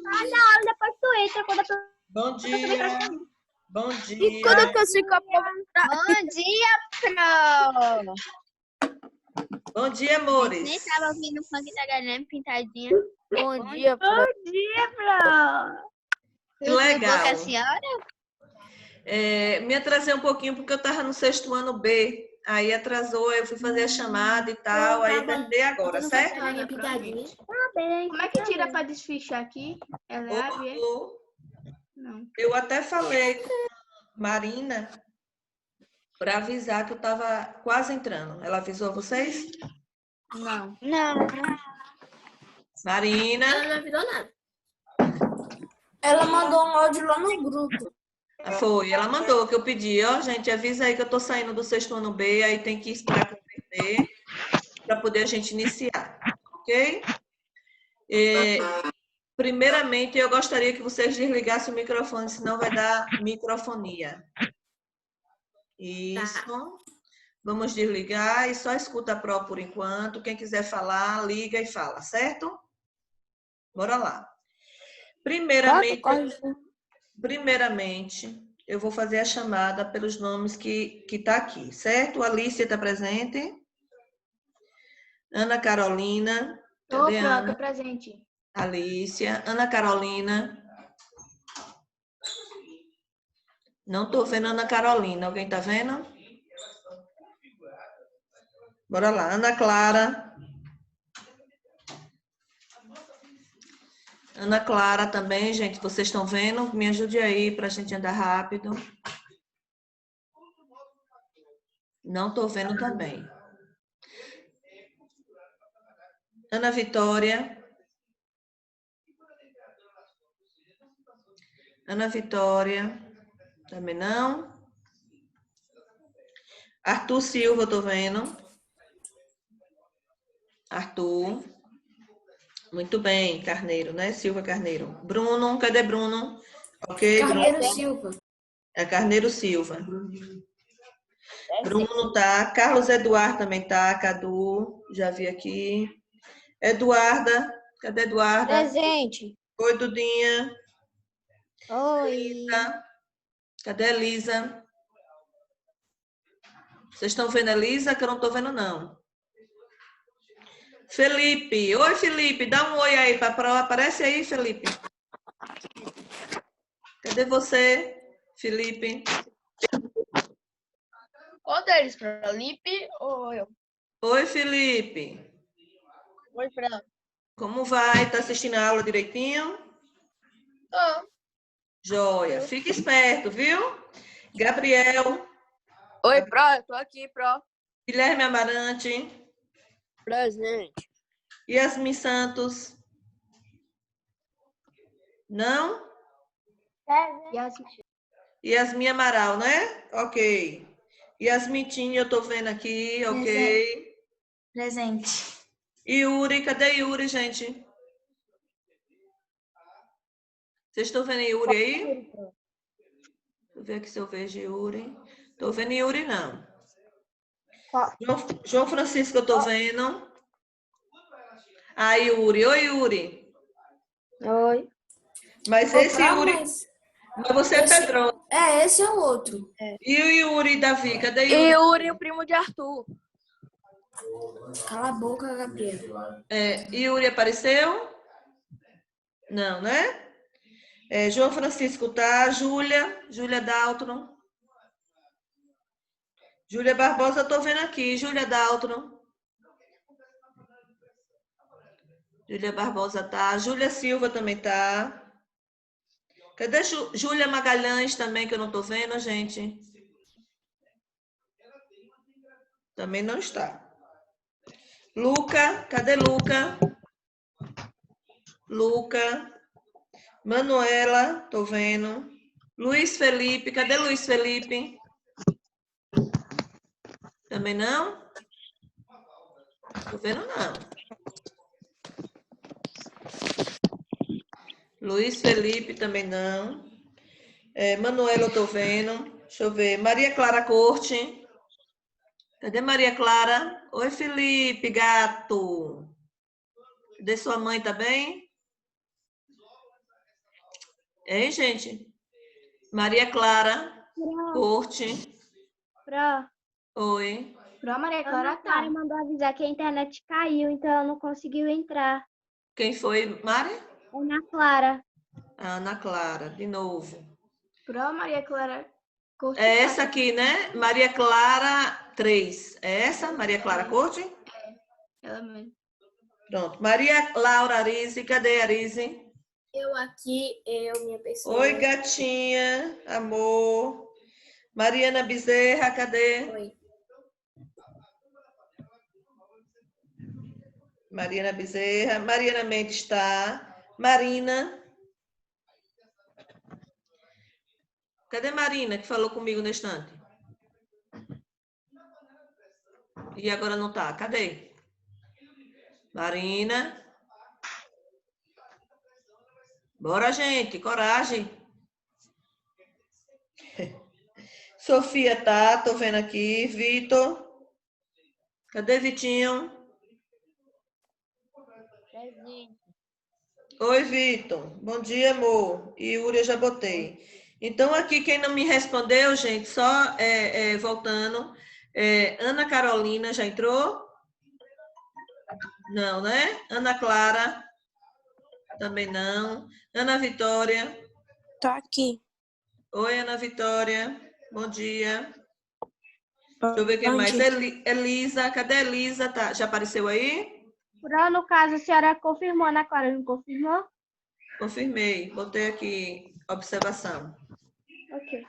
Olha, depois tu entra quando eu Bom dia. Bom E dia. quando eu consigo aprovar? Bom dia, Pro! Bom dia, amores. Nem tava ouvindo o funk da galinha pintadinha. Bom dia, Pro. Bom dia, Pro! Que legal. Com a senhora? Me atrasei um pouquinho porque eu estava no 6º ano B. Aí atrasou, eu fui fazer a chamada e tal. Aí terminei agora, certo? Tá bem. Como é que tira para desfichar aqui? Ela é AV? Não. Eu até falei com a Marina para avisar que eu estava quase entrando. Ela avisou vocês? Não. Não. Marina? Ela não avisou nada. Ela mandou um áudio lá no grupo. Foi, ela mandou que eu pedi, ó, gente, avisa aí que eu tô saindo do 6º ano B, aí tem que esperar converter para poder a gente iniciar, ok? Primeiramente, eu gostaria que vocês desligassem o microfone, senão vai dar microfonia. Isso. Vamos desligar e só escuta a Pro por enquanto. Quem quiser falar, liga e fala, certo? Bora lá. Primeiramente, eu vou fazer a chamada pelos nomes que tá aqui, certo? Alicia está presente? Ana Carolina. Cadê a Ana? Tô presente. Alicia. Ana Carolina. Não estou vendo Ana Carolina. Alguém está vendo? Bora lá. Ana Clara. Ana Clara também, gente. Vocês estão vendo? Me ajude aí para a gente andar rápido. Não estou vendo também. Ana Vitória. Ana Vitória. Também não. Arthur Silva, eu tô vendo. Arthur. Muito bem, Carneiro, né? Silva Carneiro. Bruno, cadê Bruno? Ok, Carneiro Bruno. Silva. É Carneiro Silva. Bruno tá. Carlos Eduardo também tá. Cadu, já vi aqui. Eduarda, cadê Eduarda? Presente. Oi, Dudinha. Oi. Cadê a Elisa? Vocês estão vendo a Elisa? Que eu não tô vendo, não. Felipe. Oi, Felipe. Dá um oi aí para Pro. Aparece aí, Felipe. Cadê você, Felipe? Qual deles, Felipe ou eu? Oi, Felipe. Oi, Fran. Como vai? Tá assistindo a aula direitinho? Tô. Joia. Fica esperto, viu? Gabriel. Oi, Pro. Eu tô aqui, Pro. Guilherme Amarante. Presente. Yasmin Santos. Não? Yasmin Amaral, né? Ok. Yasmitinha, eu tô vendo aqui, ok. Presente. Yuri, cadê Yuri, gente? Vocês estão vendo Yuri aí? Deixa eu ver aqui se eu vejo Yuri. Tô vendo Yuri, não. João Francisco, eu tô vendo. Ah, Yuri. Oi, Yuri. Oi. Mas esse Yuri... Mas você é Pedro. Esse é o outro. E o Yuri, Davi? Cadê Yuri? E Yuri, o primo de Arthur. Cala a boca, Gabriel. Yuri apareceu? Não, né? João Francisco tá. Júlia Daltron. Júlia Barbosa, eu tô vendo aqui. Júlia Daltron. Júlia Barbosa tá. Júlia Silva também tá. Cadê Júlia Magalhães também, que eu não tô vendo, gente? Também não está. Luca, cadê Luca? Luca. Manuela, tô vendo. Luiz Felipe, cadê Luiz Felipe? Também não? Tô vendo não. Luiz Felipe também não. Manuela eu tô vendo. Deixa eu ver. Maria Clara Corte. Cadê Maria Clara? Oi, Felipe, gato. Cadê sua mãe, tá bem? Hein, gente? Maria Clara Corte. Pro. Oi. Pro Maria Clara Ana Clara tá. mandou avisar que a internet caiu, então ela não conseguiu entrar. Quem foi, Mari? Ana Clara. A Ana Clara, de novo. Pro Maria Clara Corte. É essa aqui, né? Maria Clara 3. É essa? Maria Clara Corte? Ela mesmo. Pronto. Maria Laura Arise. Cadê a Arise? Eu aqui, minha pessoa. Oi, gatinha. Amor. Mariana Bezerra, cadê? Oi. Mariana Bezerra. Mariana Mendes está. Marina. Cadê Marina, que falou comigo no instante? E agora não tá. Cadê? Marina. Bora, gente. Coragem. Sofia tá. Tô vendo aqui. Vitor. Cadê Vitinho? Oi, Vitor. Bom dia, amor. Yuri, eu já botei. Então, aqui, quem não me respondeu, gente, só voltando. Ana Carolina já entrou? Não, né? Ana Clara? Também não. Ana Vitória? Tô aqui. Oi, Ana Vitória. Bom dia. Deixa eu ver quem mais. Elisa. Cadê a Elisa? Tá. Já apareceu aí? Pro, no caso, a senhora confirmou, Ana Clara não confirmou? Confirmei. Botei aqui observação. Ok.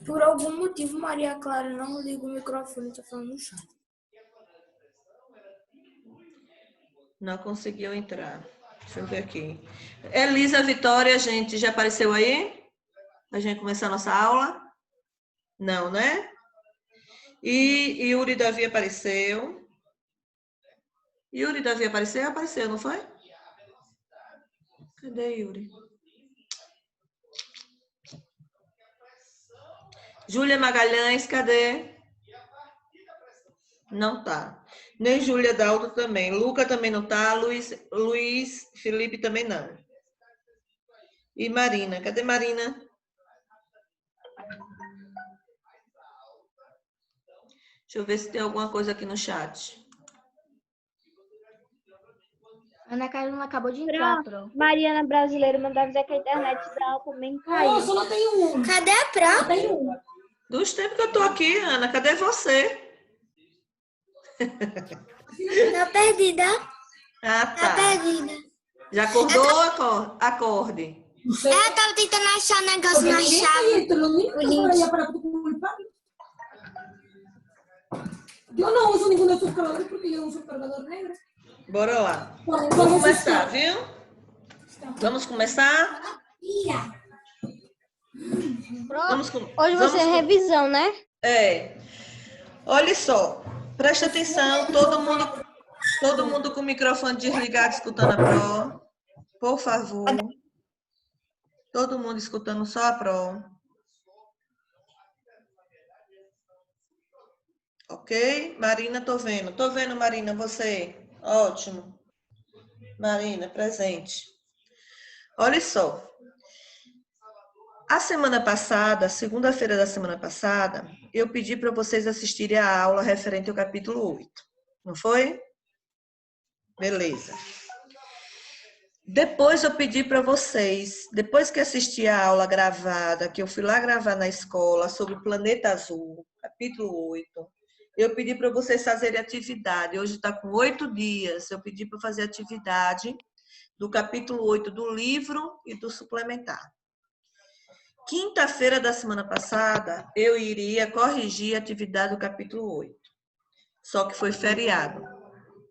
Por algum motivo, Maria Clara não liga o microfone, tá falando no chat. Não conseguiu entrar. Deixa eu ver aqui. Elisa Vitória, gente, já apareceu aí? A gente começar a nossa aula? Não, né? E Yuri Davi apareceu. Yuri Davi apareceu? Apareceu, não foi? Cadê Yuri? Júlia Magalhães, cadê? Não tá. Nem Júlia Daldo também. Luca também não tá. Luiz Felipe também não. E Marina. Cadê Marina? Deixa eu ver se tem alguma coisa aqui no chat. Ana Carolina acabou de entrar, Pro. Mariana Brasileira mandou avisar que a internet dela também caiu. só não tenho um. Cadê a Pro? Tem um. Dos tempos que eu tô aqui, Ana, cadê você? Tá perdida. Ah, tá. Perdida. Já acordou? Acorde. Eu tava tentando achar um negócio na chave. O link. Yo no uso ninguno de sus cargadores porque yo uso un cargador negro. Bora lá. Vamos começar, viu? Vamos começar? Hoje vai ser revisão, né? Olha só. Presta atenção, todo mundo com o microfone desligado, escutando a Pro. Por favor. Todo mundo escutando só a Pro. Ok? Marina, tô vendo. Tô vendo, Marina, você. Ótimo. Marina, presente. Olha só. A semana passada, segunda-feira da semana passada, eu pedi para vocês assistirem a aula referente ao capítulo 8. Não foi? Beleza. Depois eu pedi para vocês, depois que assisti a aula gravada, que eu fui lá gravar na escola sobre o planeta azul, capítulo 8, eu pedi para vocês fazerem atividade. Hoje está com 8 dias. Eu pedi para fazer atividade do capítulo 8 do livro e do suplementar. Quinta-feira da semana passada, eu iria corrigir a atividade do capítulo 8. Só que foi feriado,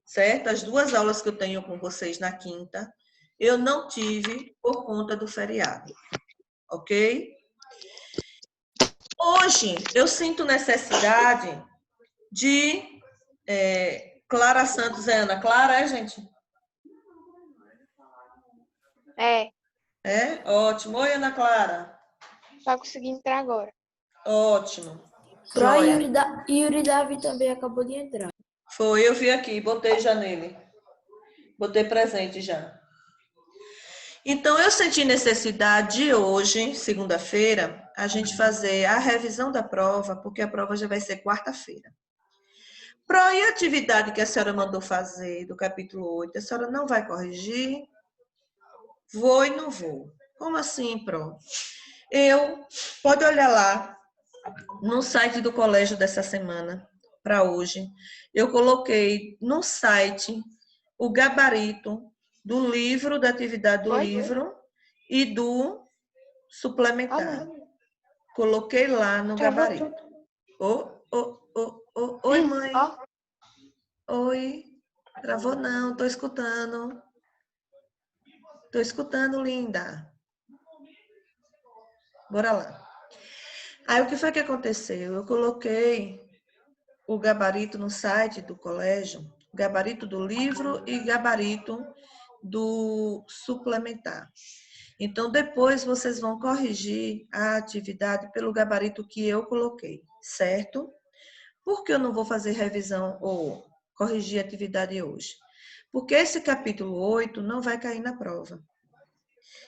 certo? As 2 aulas que eu tenho com vocês na quinta, eu não tive por conta do feriado, ok? Hoje, eu sinto necessidade de... Clara Santos é Ana Clara, gente? É. É? Ótimo. Oi, Ana Clara. Só consegui entrar agora. Ótimo. Pro Joia. Yuri Davi também acabou de entrar. Foi, eu vi aqui, botei já nele. Botei presente já. Então, eu senti necessidade de hoje, segunda-feira, a gente fazer a revisão da prova, porque a prova já vai ser quarta-feira. Pro e atividade que a senhora mandou fazer do capítulo 8, a senhora não vai corrigir? Vou e não vou. Como assim, Pro? Pode olhar lá no site do colégio dessa semana, para hoje. Eu coloquei no site o gabarito do livro, da atividade do livro e do suplementar. Coloquei lá no gabarito. Oi, mãe. Oi. Travou não, tô escutando. Tô escutando, linda. Bora lá. Aí, o que foi que aconteceu? Eu coloquei o gabarito no site do colégio, gabarito do livro e gabarito do suplementar. Então, depois vocês vão corrigir a atividade pelo gabarito que eu coloquei, certo? Por que eu não vou fazer revisão ou corrigir a atividade hoje? Porque esse capítulo 8 não vai cair na prova.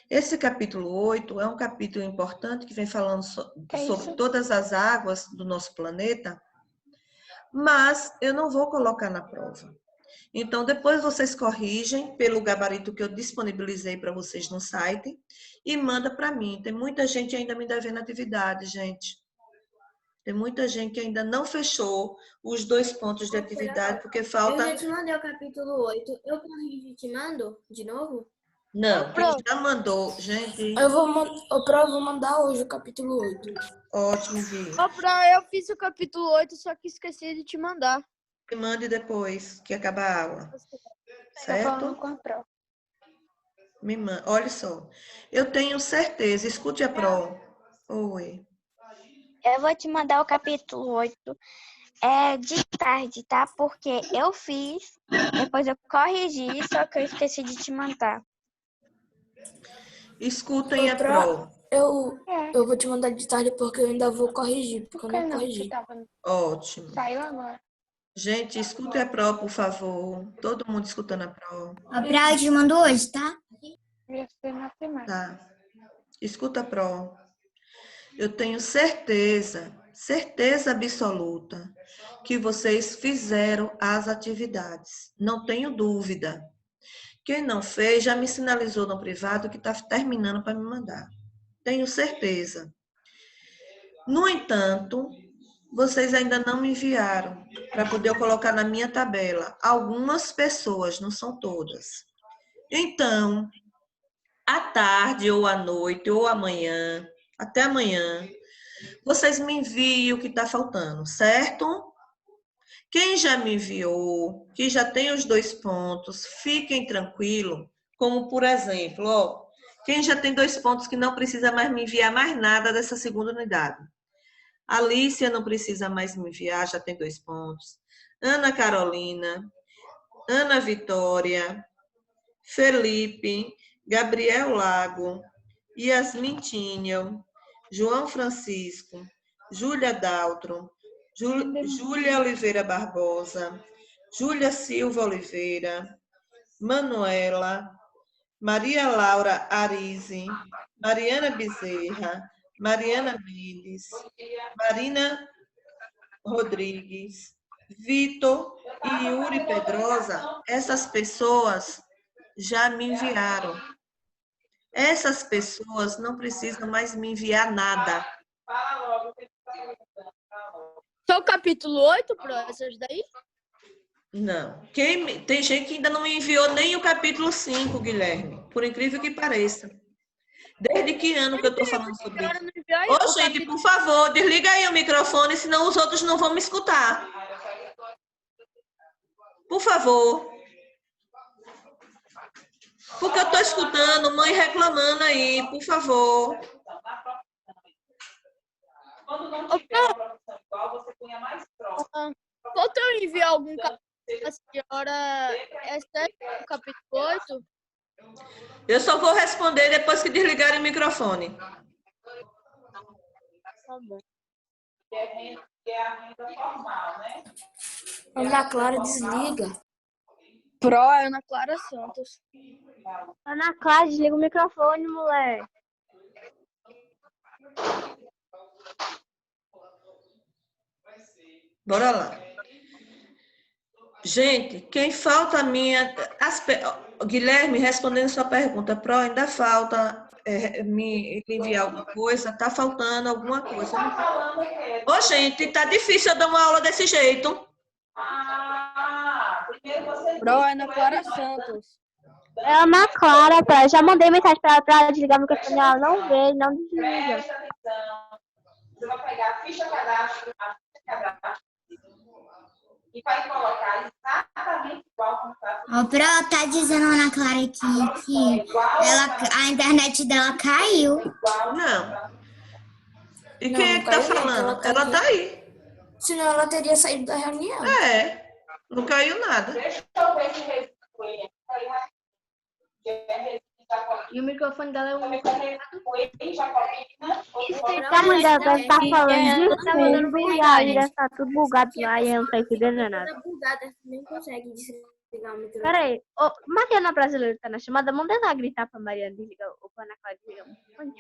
Esse capítulo 8 é um capítulo importante que vem falando sobre todas as águas do nosso planeta, mas eu não vou colocar na prova. Então, depois vocês corrigem pelo gabarito que eu disponibilizei para vocês no site e manda para mim. Tem muita gente ainda me devendo atividade, gente. Tem muita gente que ainda não fechou os 2 pontos de atividade, porque falta... Eu já te mandei o capítulo 8. Eu corrijo e te mando de novo? Não, quem já mandou, gente... vou mandar hoje o capítulo 8. Ótimo, Gui. Eu fiz o capítulo 8, só que esqueci de te mandar. Me mande depois que acabar a aula. Certo? Me manda. Olha só. Eu tenho certeza. Escute a Pro. Oi. Eu vou te mandar o capítulo 8 de tarde, tá? Porque eu fiz, depois eu corrigi, só que eu esqueci de te mandar. Escutem a Pro. Eu vou te mandar de tarde porque eu ainda vou corrigir, porque eu não corrigi. Ótimo. Saiu agora. Gente, escute a Pro, por favor. Todo mundo escutando a Pro. A Praia te mandou hoje, tá? Tá. Escuta a Pro. Eu tenho certeza absoluta, que vocês fizeram as atividades. Não tenho dúvida. Quem não fez já me sinalizou no privado que está terminando para me mandar. Tenho certeza. No entanto, vocês ainda não me enviaram para poder eu colocar na minha tabela. Algumas pessoas, não são todas. Então, à tarde ou à noite ou amanhã, até amanhã, vocês me enviam o que está faltando, certo? Quem já me enviou, que já tem os 2 pontos, fiquem tranquilos, como por exemplo, ó, quem já tem 2 pontos que não precisa mais me enviar mais nada dessa segunda unidade. Alícia não precisa mais me enviar, já tem 2 pontos. Ana Carolina, Ana Vitória, Felipe, Gabriel Lago, Yasmin Tinham, João Francisco, Júlia Daltro, Júlia Oliveira Barbosa, Júlia Silva Oliveira, Manuela, Maria Laura Arise, Mariana Bezerra, Mariana Mendes, Marina Rodrigues, Vitor e Yuri Pedrosa, essas pessoas já me enviaram. Essas pessoas não precisam mais me enviar nada. Só o capítulo 8, Pro, essas daí? Não. Tem gente que ainda não me enviou nem o capítulo 5, Guilherme. Por incrível que pareça. Desde que ano que eu estou falando sobre isso? Ô, gente, por favor, desliga aí o microfone, senão os outros não vão me escutar. Por favor. Porque eu estou escutando mãe reclamando aí, por favor. Quando não tiver uma profissão igual, você punha mais próximo. Pode eu enviar algum capítulo a senhora? É sério o capítulo 8? Eu só vou responder depois que desligarem o microfone. Tá bom. Que é a renda formal, né? Ana Clara, desliga. Pro Ana Clara Santos. Ana Clara, desliga o microfone, moleque. Bora lá. Gente, quem falta a minha... Guilherme, respondendo sua pergunta, Pro, ainda falta me enviar alguma coisa? Tá faltando alguma coisa? Ô, gente, tá difícil eu dar uma aula desse jeito. Pro Ana Clara Santos. É Ana Clara, tá? Eu já mandei mensagem pra ela pra desligar o microfone, ela não vê, não desliga. Você vai pegar a ficha cadastro, e vai colocar exatamente igual como está. Ó, Pro, tá dizendo a Ana Clara aqui que a internet dela caiu. Não. E Não, quem é que tá não caiu, não, falando? ela Ela tá aí. Senão ela teria saído da reunião. É. Não caiu nada. E o microfone dela é um... Pro, A mãe dela deve estar falando ela de tá mandando fundo e aí mensagem. deve estar tudo bugado lá e eu não tô entendendo nada. Nem consegue desligar o microfone. Peraí, ô, Mariana Brasileira tá na chamada, manda ela gritar pra Mariana desligar o Ana Clara desligar o microfone.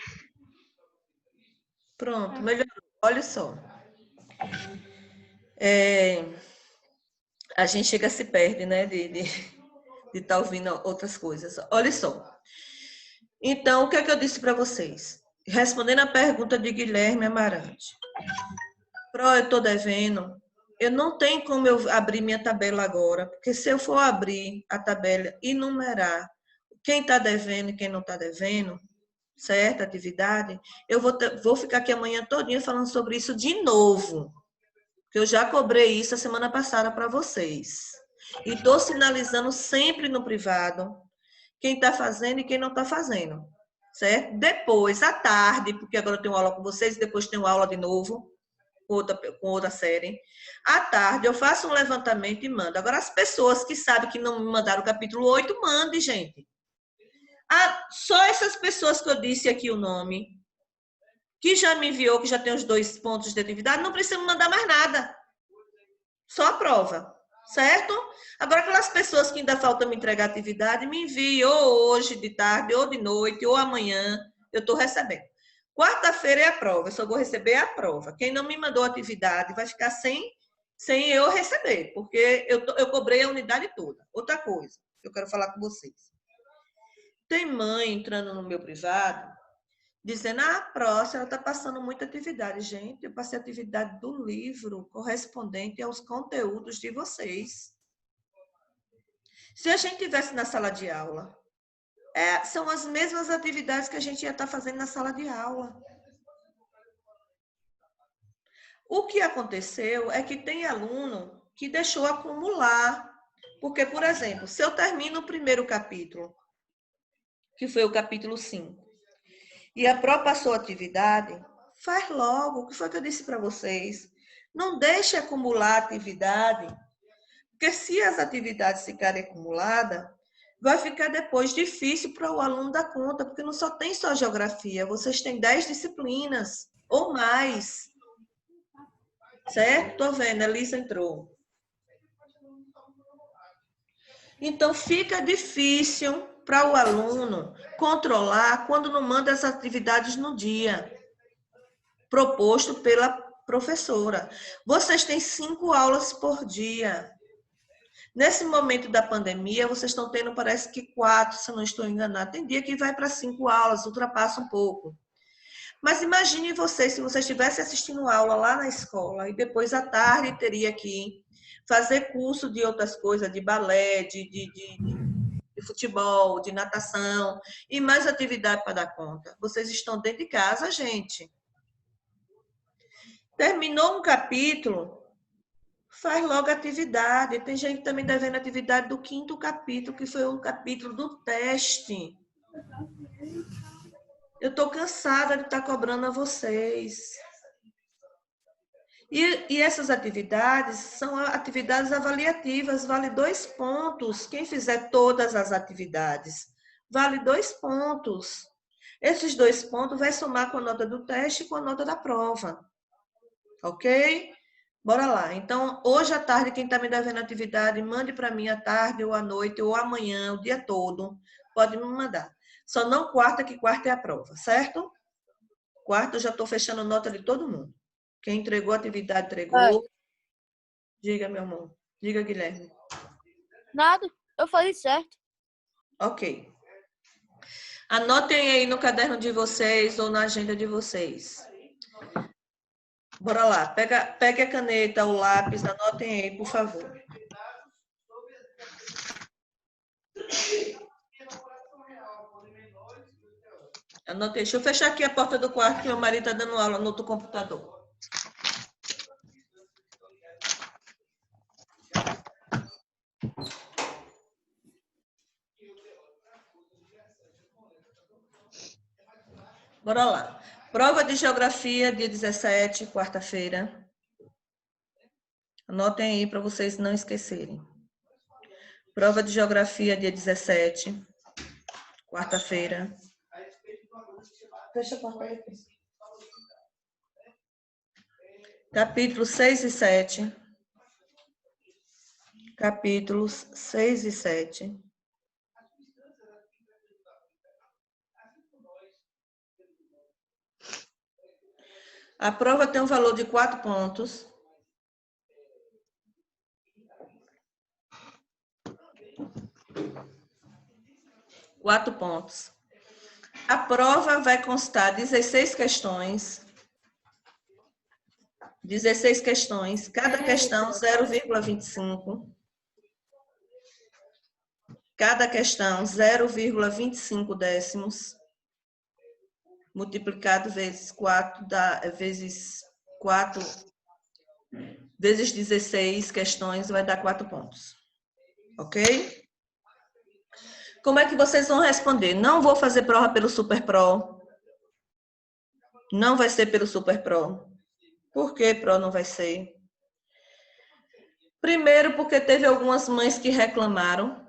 Pronto, melhorou. Olha só. A gente chega se perde, né? De estar ouvindo outras coisas. Olha só. Então, o que é que eu disse para vocês? Respondendo a pergunta de Guilherme Amarante. Pro, eu estou devendo. Eu não tenho como eu abrir minha tabela agora, porque se eu for abrir a tabela e numerar quem está devendo e quem não está devendo, certa atividade, eu vou ficar aqui amanhã todinha falando sobre isso de novo. Porque eu já cobrei isso a semana passada para vocês. E estou sinalizando sempre no privado quem está fazendo e quem não está fazendo. Certo? Depois, à tarde, porque agora eu tenho aula com vocês e depois tenho aula de novo, com outra série. À tarde, eu faço um levantamento e mando. Agora, as pessoas que sabem que não me mandaram o capítulo 8, mande, gente. Só essas pessoas que eu disse aqui o nome, que já me enviou, que já tem os 2 pontos de atividade, não precisa me mandar mais nada. Só a prova, certo? Agora, aquelas pessoas que ainda faltam me entregar atividade, me enviem ou hoje de tarde, ou de noite, ou amanhã, eu estou recebendo. Quarta-feira é a prova, eu só vou receber a prova. Quem não me mandou atividade vai ficar sem eu receber, porque eu cobrei a unidade toda. Outra coisa, eu quero falar com vocês. Tem mãe entrando no meu privado, dizendo, Pró, ela está passando muita atividade. Gente, eu passei a atividade do livro correspondente aos conteúdos de vocês. Se a gente estivesse na sala de aula, são as mesmas atividades que a gente ia estar fazendo na sala de aula. O que aconteceu é que tem aluno que deixou acumular. Porque, por exemplo, se eu termino o primeiro capítulo, que foi o capítulo 5, e a Pró passou a atividade, faz logo. O que foi que eu disse para vocês? Não deixe acumular atividade, porque se as atividades ficarem acumuladas, vai ficar depois difícil para o aluno dar conta, porque não só tem só geografia, vocês têm 10 disciplinas ou mais. Certo? Tô vendo, a Elisa entrou. Então, fica difícil para o aluno controlar quando não manda as atividades no dia proposto pela professora. Vocês têm 5 aulas por dia. Nesse momento da pandemia, vocês estão tendo, parece que 4, se não estou enganada. Tem dia que vai para 5 aulas, ultrapassa um pouco. Mas imagine vocês, se vocês estivessem assistindo aula lá na escola e depois à tarde teria que fazer curso de outras coisas, de balé, de futebol, de natação e mais atividade para dar conta. Vocês estão dentro de casa, gente. Terminou um capítulo, faz logo atividade. Tem gente também devendo atividade do 5º capítulo, que foi o capítulo do teste. Eu estou cansada de estar cobrando a vocês. E essas atividades são atividades avaliativas, vale 2 pontos. Quem fizer todas as atividades, vale 2 pontos. Esses 2 pontos vai somar com a nota do teste e com a nota da prova. Ok? Bora lá. Então, hoje à tarde, quem está me devendo atividade, mande para mim à tarde ou à noite ou amanhã, o dia todo. Pode me mandar. Só não quarta, que quarta é a prova, certo? Quarta, eu já estou fechando nota de todo mundo. Quem entregou a atividade, entregou. Diga, meu amor. Diga, Guilherme. Nada, eu falei certo. Ok. Anotem aí no caderno de vocês ou na agenda de vocês. Bora lá. Pegue a caneta, o lápis, anotem aí, por favor. Anotei. Deixa eu fechar aqui a porta do quarto, que meu marido está dando aula no outro computador. Bora lá. Prova de geografia, dia 17, quarta-feira. Anotem aí para vocês não esquecerem. Prova de geografia, dia 17, quarta-feira. Fecha a porta aí. Capítulos 6 e 7. Capítulos 6 e 7. A prova tem um valor de 4 pontos. Quatro pontos. A prova vai constar 16 questões. 16 questões. Cada questão 0,25. Cada questão 0,25 décimos. Multiplicado vezes 4, vezes 16 questões, vai dar 4 pontos. Ok? Como é que vocês vão responder? Não vou fazer prova pelo Super Pro. Não vai ser pelo Super Pro. Por que Pro não vai ser? Primeiro, porque teve algumas mães que reclamaram.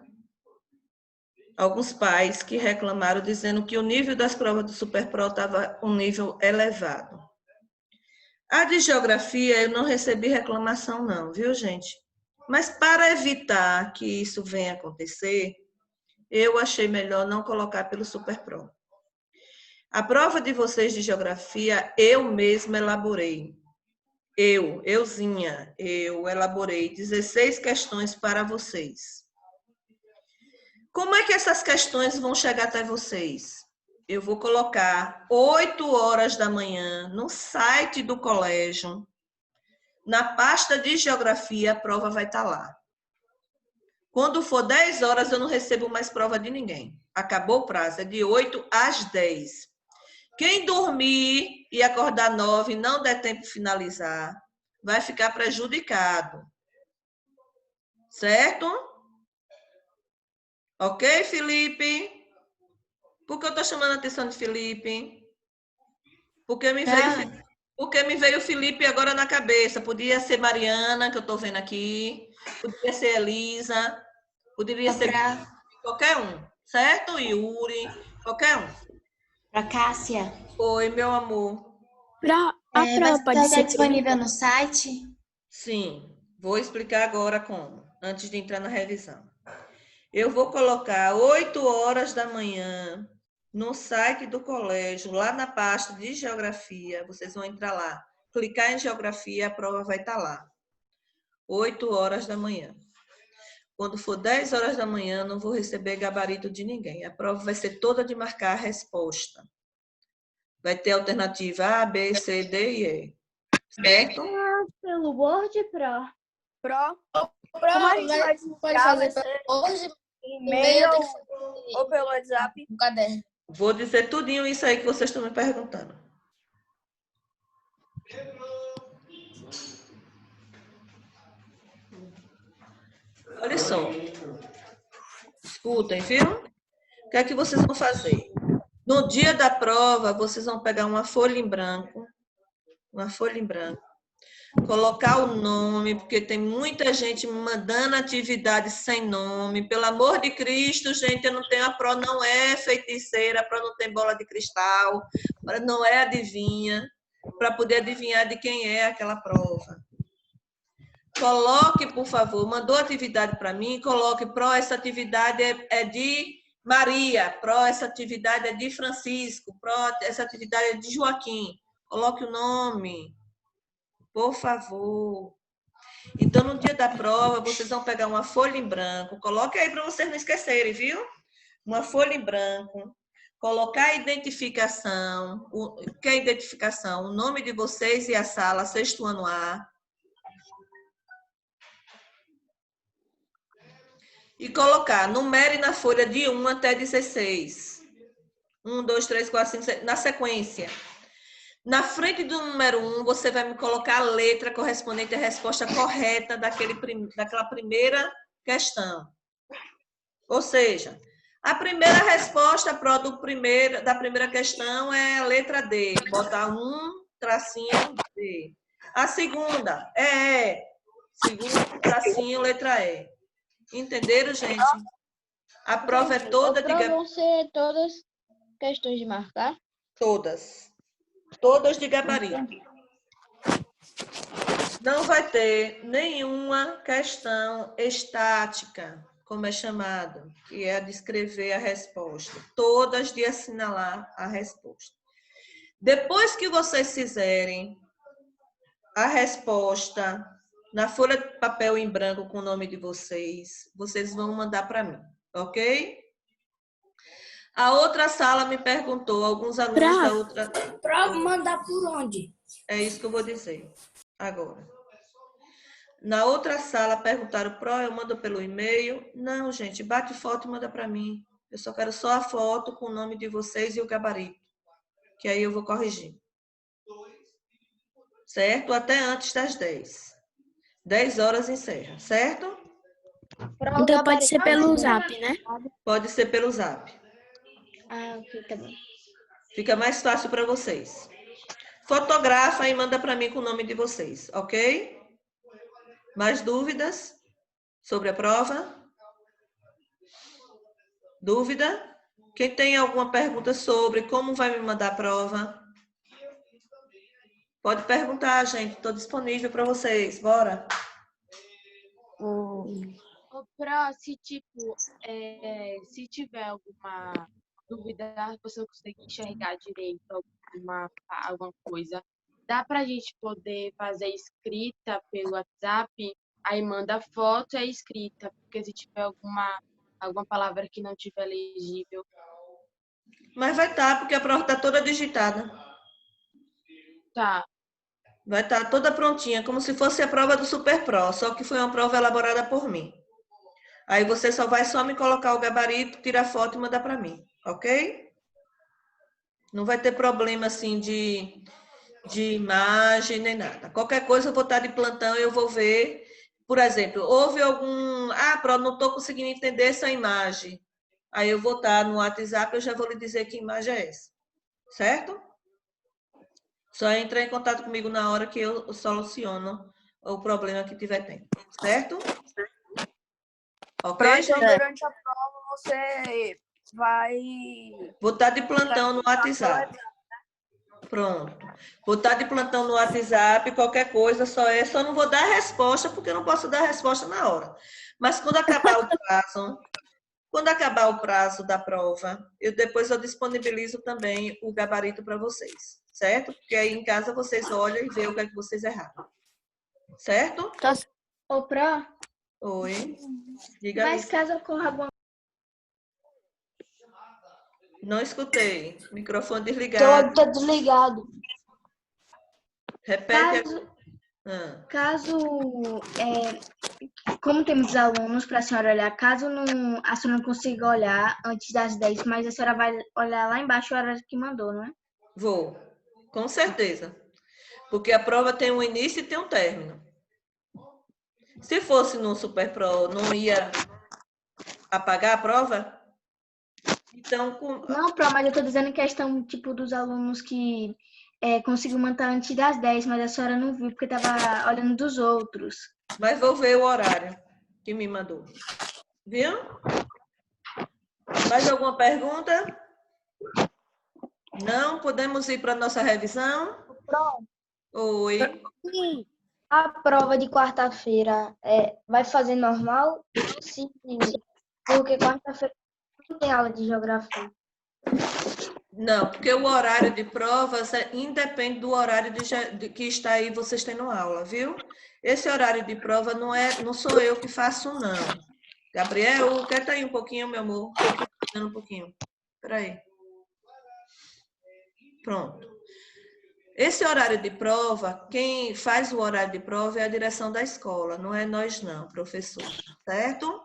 Alguns pais que reclamaram, dizendo que o nível das provas do Super Pro estava um nível elevado. A de geografia, eu não recebi reclamação não, viu, gente? Mas para evitar que isso venha acontecer, eu achei melhor não colocar pelo Super Pro. A prova de vocês de geografia, eu mesma elaborei. Eu elaborei 16 questões para vocês. Como é que essas questões vão chegar até vocês? Eu vou colocar 8 horas da manhã no site do colégio. Na pasta de geografia, a prova vai estar lá. Quando for 10 horas, eu não recebo mais prova de ninguém. Acabou o prazo, é de 8 às 10. Quem dormir e acordar 9 e não der tempo de finalizar, vai ficar prejudicado. Certo? Ok, Felipe? Por que eu estou chamando a atenção de Felipe? Porque me veio o Felipe agora na cabeça. Podia ser Mariana, que eu estou vendo aqui. Podia ser Elisa. Poderia ser qualquer um. Certo, Yuri? Qualquer um. Pra Cássia. Oi, meu amor. Vai estar disponível no site? Sim. Vou explicar agora como. Antes de entrar na revisão. Eu vou colocar 8 horas da manhã no site do colégio, lá na pasta de geografia. Vocês vão entrar lá, clicar em geografia, a prova vai estar lá. 8 horas da manhã. Quando for 10 horas da manhã, não vou receber gabarito de ninguém. A prova vai ser toda de marcar a resposta. Vai ter alternativa A, B, C, D e E. Certo? Pelo Word Pro. Como a gente pode fazer hoje, E-mail ou pelo WhatsApp. no caderno. Vou dizer tudinho isso aí que vocês estão me perguntando. Olha só. Escutem, viu? O que é que vocês vão fazer? No dia da prova, vocês vão pegar uma folha em branco, colocar o nome, porque tem muita gente me mandando atividade sem nome. Pelo amor de Cristo, gente, eu não tenho a Pro, não é feiticeira, a Pro não tem bola de cristal, não é adivinha, para poder adivinhar de quem é aquela prova. Coloque, por favor, mandou atividade para mim, coloque Pro, essa atividade é de Maria, Pro, essa atividade é de Francisco, Pro, essa atividade é de Joaquim. Coloque o nome, por favor. Então, no dia da prova, vocês vão pegar uma folha em branco, coloque aí para vocês não esquecerem, viu? Uma folha em branco, colocar a identificação, o que é a identificação? O nome de vocês e a sala, sexto ano A. E colocar, numere na folha de 1 até 16. 1, 2, 3, 4, 5, 6, na sequência. Na frente do número 1, você vai me colocar a letra correspondente à resposta correta daquela primeira questão. Ou seja, a primeira resposta da primeira questão é a letra D. Bota 1, tracinho D. A segunda é E. Segundo tracinho, letra E. Entenderam, gente? A prova é toda de Vão ser todas questões de marcar? Todas. Todas de gabarito. Não vai ter nenhuma questão estática, como é chamado, que é a de escrever a resposta. Todas de assinalar a resposta. Depois que vocês fizerem a resposta na folha de papel em branco com o nome de vocês, vocês vão mandar para mim, ok? A outra sala me perguntou, alguns alunos da outra... Pra mandar por onde? É isso que eu vou dizer agora. Na outra sala perguntaram, eu mando pelo e-mail? Não, gente, bate foto e manda para mim. Eu só quero só a foto com o nome de vocês e o gabarito, que aí eu vou corrigir. Certo? Até antes das 10. 10 horas encerra, certo? Então pode ser pelo Zap, né? Pode ser pelo Zap. Ah, ok, tá bom. Fica mais fácil para vocês. Fotografa e manda para mim com o nome de vocês, ok? Mais dúvidas sobre a prova? Dúvida? Quem tem alguma pergunta sobre como vai me mandar a prova? Pode perguntar, gente. Estou disponível para vocês. Bora. Se se tiver alguma dúvida, você não consegue enxergar direito alguma coisa, dá para a gente poder fazer escrita pelo WhatsApp, aí manda foto e a escrita, porque se tiver alguma palavra que não tiver legível. Mas vai estar, porque a prova está toda digitada. Tá. Vai estar toda prontinha, como se fosse a prova do Super Pro, só que foi uma prova elaborada por mim. Aí você só vai me colocar o gabarito, tirar foto e mandar para mim, ok? Não vai ter problema assim de imagem nem nada. Qualquer coisa eu vou estar de plantão e eu vou ver. Por exemplo, houve algum... não estou conseguindo entender essa imagem. Aí eu vou estar no WhatsApp, eu já vou lhe dizer que imagem é essa. Certo? Só entrar em contato comigo na hora que eu soluciono o problema que tiver tendo. Certo? Ok, Então, gente? durante a prova, você vai... Vou estar de plantão no WhatsApp. Pronto. Vou estar de plantão no WhatsApp, qualquer coisa, só não vou dar a resposta, porque eu não posso dar a resposta na hora. Mas quando acabar o prazo da prova, depois eu disponibilizo também o gabarito para vocês, certo? Porque aí em casa vocês olham e veem o que é que vocês erraram. Certo? Ô, Pro, Oi. Diga mas aí. caso ocorra alguma... Não escutei. Microfone desligado. Tá desligado. Repete. Caso como temos alunos para a senhora olhar, caso a senhora não consiga olhar antes das 10, mas a senhora vai olhar lá embaixo a hora que mandou, não é? Vou, com certeza. Porque a prova tem um início e tem um término. Se fosse no Super Pro, não ia apagar a prova? Então, Não, Pro, mas eu estou dizendo em questão tipo dos alunos que conseguiu mandar antes das 10, mas a senhora não viu porque estava olhando dos outros. Mas vou ver o horário que me mandou. Viu? Mais alguma pergunta? Não? Podemos ir para a nossa revisão? Pronto. Oi. Sim. A prova de quarta-feira vai fazer normal? Sim, porque quarta-feira não tem aula de geografia. Não, porque o horário de provas independe do horário que está aí vocês tendo aula, viu? Esse horário de prova não sou eu que faço, não. Gabriel, quieta aí um pouquinho, meu amor. Um pouquinho. Peraí. Pronto. Esse horário de prova, quem faz o horário de prova é a direção da escola, não é nós não, professor, certo?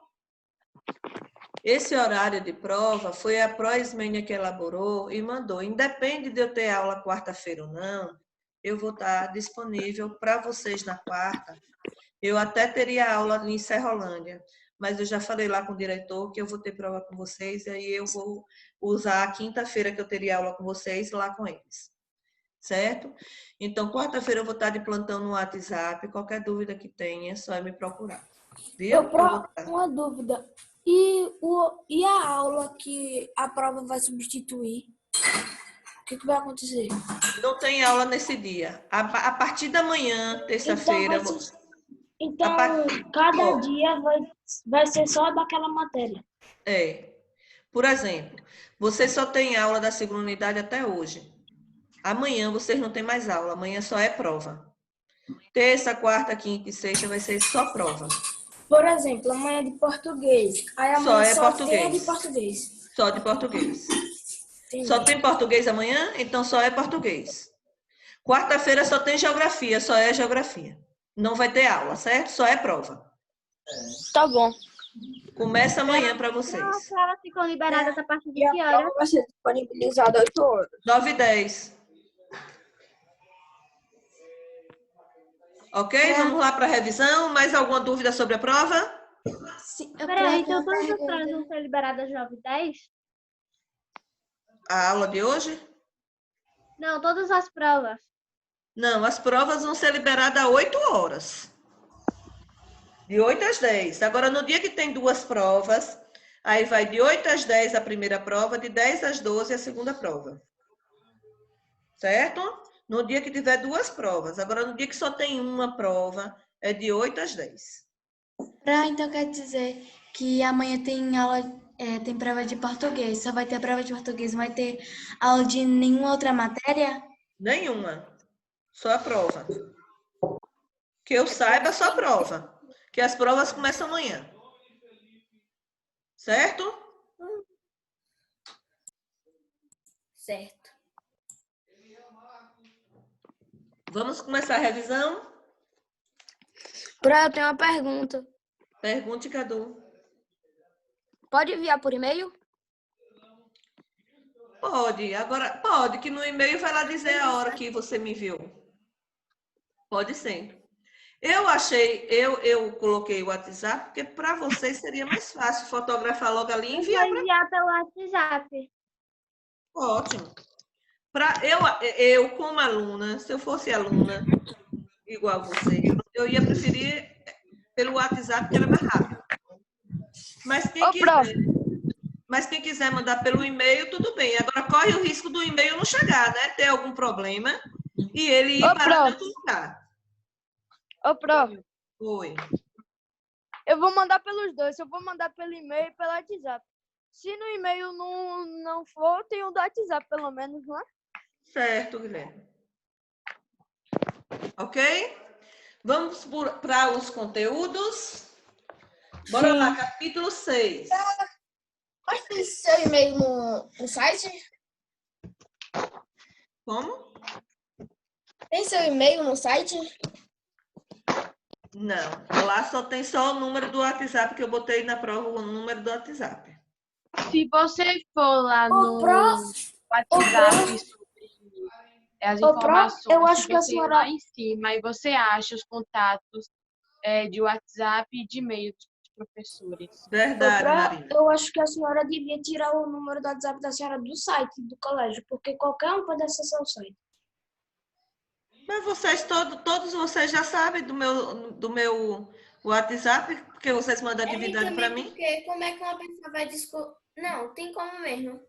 Esse horário de prova foi a Proismênia que elaborou e mandou. Independe de eu ter aula quarta-feira ou não, eu vou estar disponível para vocês na quarta. Eu até teria aula em Serrolândia, mas eu já falei lá com o diretor que eu vou ter prova com vocês e aí eu vou usar a quinta-feira que eu teria aula com vocês lá com eles. Certo? Então, quarta-feira eu vou estar de plantão no WhatsApp. Qualquer dúvida que tenha, é só me procurar. Viu? Uma dúvida. E a aula que a prova vai substituir? O que vai acontecer? Não tem aula nesse dia. A partir da manhã, terça-feira... Então, cada dia vai ser só daquela matéria. Por exemplo, você só tem aula da segunda unidade até hoje. Amanhã vocês não têm mais aula. Amanhã só é prova. Terça, quarta, quinta e sexta vai ser só prova. Por exemplo, amanhã de português. Aí amanhã só tem de português. Só de português. Entendi. Só tem português amanhã, então só é português. Quarta-feira só tem geografia, só é geografia. Não vai ter aula, certo? Só é prova. Tá bom. Começa amanhã para vocês. As provas ficam liberadas a partir de E que a hora? prova vai ser disponibilizada 8 horas. 9h10. Ok? Vamos lá para a revisão. Mais alguma dúvida sobre a prova? Peraí, então todas as provas vão ser liberadas às 9h10? A aula de hoje? Não, todas as provas. Não, as provas vão ser liberadas às 8 horas. De 8 às 10. Agora, no dia que tem 2 provas, aí vai de 8 às 10 a primeira prova, de 10 às 12 a segunda prova. Certo? No dia que tiver 2 provas. Agora, no dia que só tem uma prova, é de 8 às 10. Então quer dizer que amanhã tem aula, tem prova de português. Só vai ter prova de português, não vai ter aula de nenhuma outra matéria? Nenhuma. Só a prova. Que eu saiba, só a prova. Que as provas começam amanhã. Certo? Certo. Vamos começar a revisão? Eu tenho uma pergunta. Pergunte, Cadu. Pode enviar por e-mail? Pode. Agora, pode, que no e-mail vai lá dizer a hora que você me enviou. Pode ser. Eu coloquei o WhatsApp, porque para vocês seria mais fácil fotografar logo ali e enviar. Vou enviar pelo WhatsApp. Ótimo. Eu, como aluna, se eu fosse aluna igual você, eu ia preferir pelo WhatsApp, que era mais rápido. Mas quem quiser mandar pelo e-mail, tudo bem. Agora, corre o risco do e-mail não chegar, né? Ter algum problema e ele ir para outro lugar. Ô, prof. Oi. Eu vou mandar pelos dois. Eu vou mandar pelo e-mail e pelo WhatsApp. Se no e-mail não for, tem o do WhatsApp, pelo menos, não é? Certo, Guilherme. Ok? Vamos para os conteúdos. Bora lá, capítulo 6. Mas tem seu e-mail no site? Como? Tem seu e-mail no site? Não. Lá tem só o número do WhatsApp, que eu botei na prova o número do WhatsApp. Se você for lá no WhatsApp sobre as informações, eu acho que a você ir senhora... lá em cima e você acha os contatos de WhatsApp e de e-mail dos professores. Verdade, Marina. Eu acho que a senhora devia tirar o número do WhatsApp da senhora do site do colégio, porque qualquer um pode acessar o site. Mas vocês, todos vocês já sabem do meu WhatsApp, porque vocês mandam atividade para mim? Porque como é que uma pessoa vai descobrir? Não, tem como mesmo.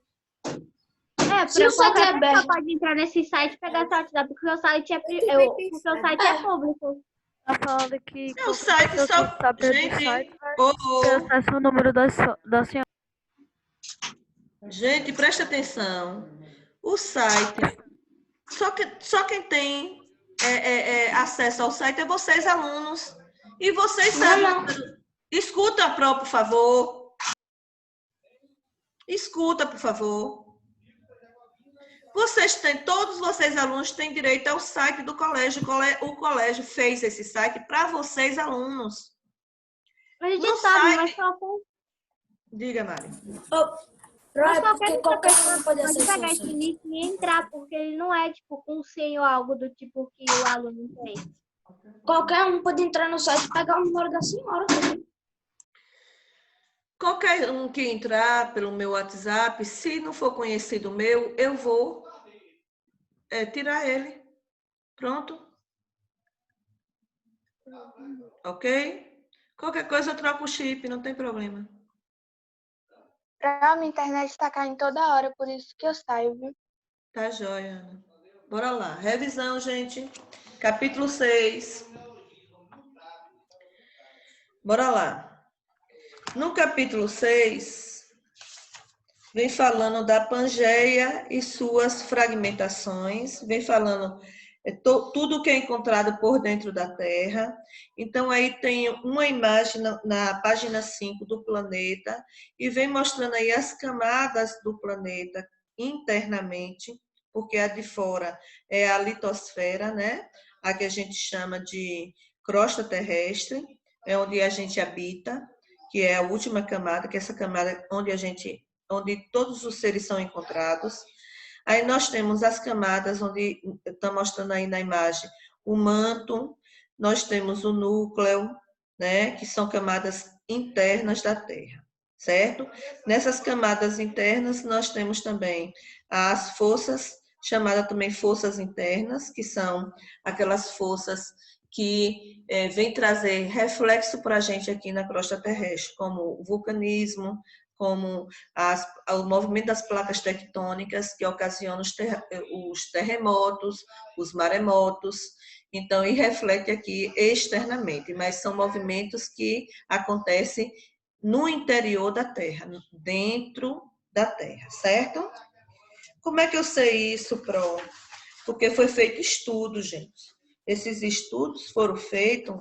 Se o site é aberto, pode entrar nesse site e pegar esse WhatsApp, porque o site é público. Tá falando que É o site qualquer pessoa que só. sabe do Gente, site vai ô, ter ô, acesso ao número da senhora. gente, presta atenção. O site, só quem tem acesso ao site é vocês, alunos. E vocês sabem. Não. Escuta, por favor. Escuta, por favor. Todos vocês, alunos, têm direito ao site do colégio. O colégio fez esse site para vocês, alunos. A gente No sabe, site... mas só com Diga, Mari. Pra, só porque quero qualquer saber um se pode pode acessar pegar o esse site. link e entrar, porque ele não é tipo com senha ou algo do tipo que o aluno tem. Qualquer um pode entrar no site e pegar o número da senhora. Qualquer um que entrar pelo meu WhatsApp, se não for conhecido meu, eu vou tirar ele. Pronto? Ok? Qualquer coisa eu troco o chip, não tem problema. A minha internet tá caindo toda hora, por isso que eu saio, viu? Tá joia, Ana. Bora lá. Revisão, gente. Capítulo 6. Bora lá. No capítulo 6, vem falando da Pangeia e suas fragmentações. Vem falando tudo que é encontrado por dentro da Terra. Então, aí tem uma imagem na página 5 do planeta e vem mostrando aí as camadas do planeta internamente, porque a de fora é a litosfera, né? A que a gente chama de crosta terrestre, é onde a gente habita, que é a última camada, que é essa camada onde todos os seres são encontrados. Aí nós temos as camadas, onde está mostrando aí na imagem o manto, nós temos o núcleo, né, que são camadas internas da Terra, certo? Nessas camadas internas, nós temos também as forças, chamadas também forças internas, que são aquelas forças que vêm trazer reflexo para a gente aqui na crosta terrestre, como o vulcanismo, como o movimento das placas tectônicas, que ocasionam os terremotos, os maremotos, então, e reflete aqui externamente, mas são movimentos que acontecem no interior da Terra, dentro da Terra, certo? Como é que eu sei isso, Pro? Porque foi feito estudo, gente. Esses estudos foram feitos,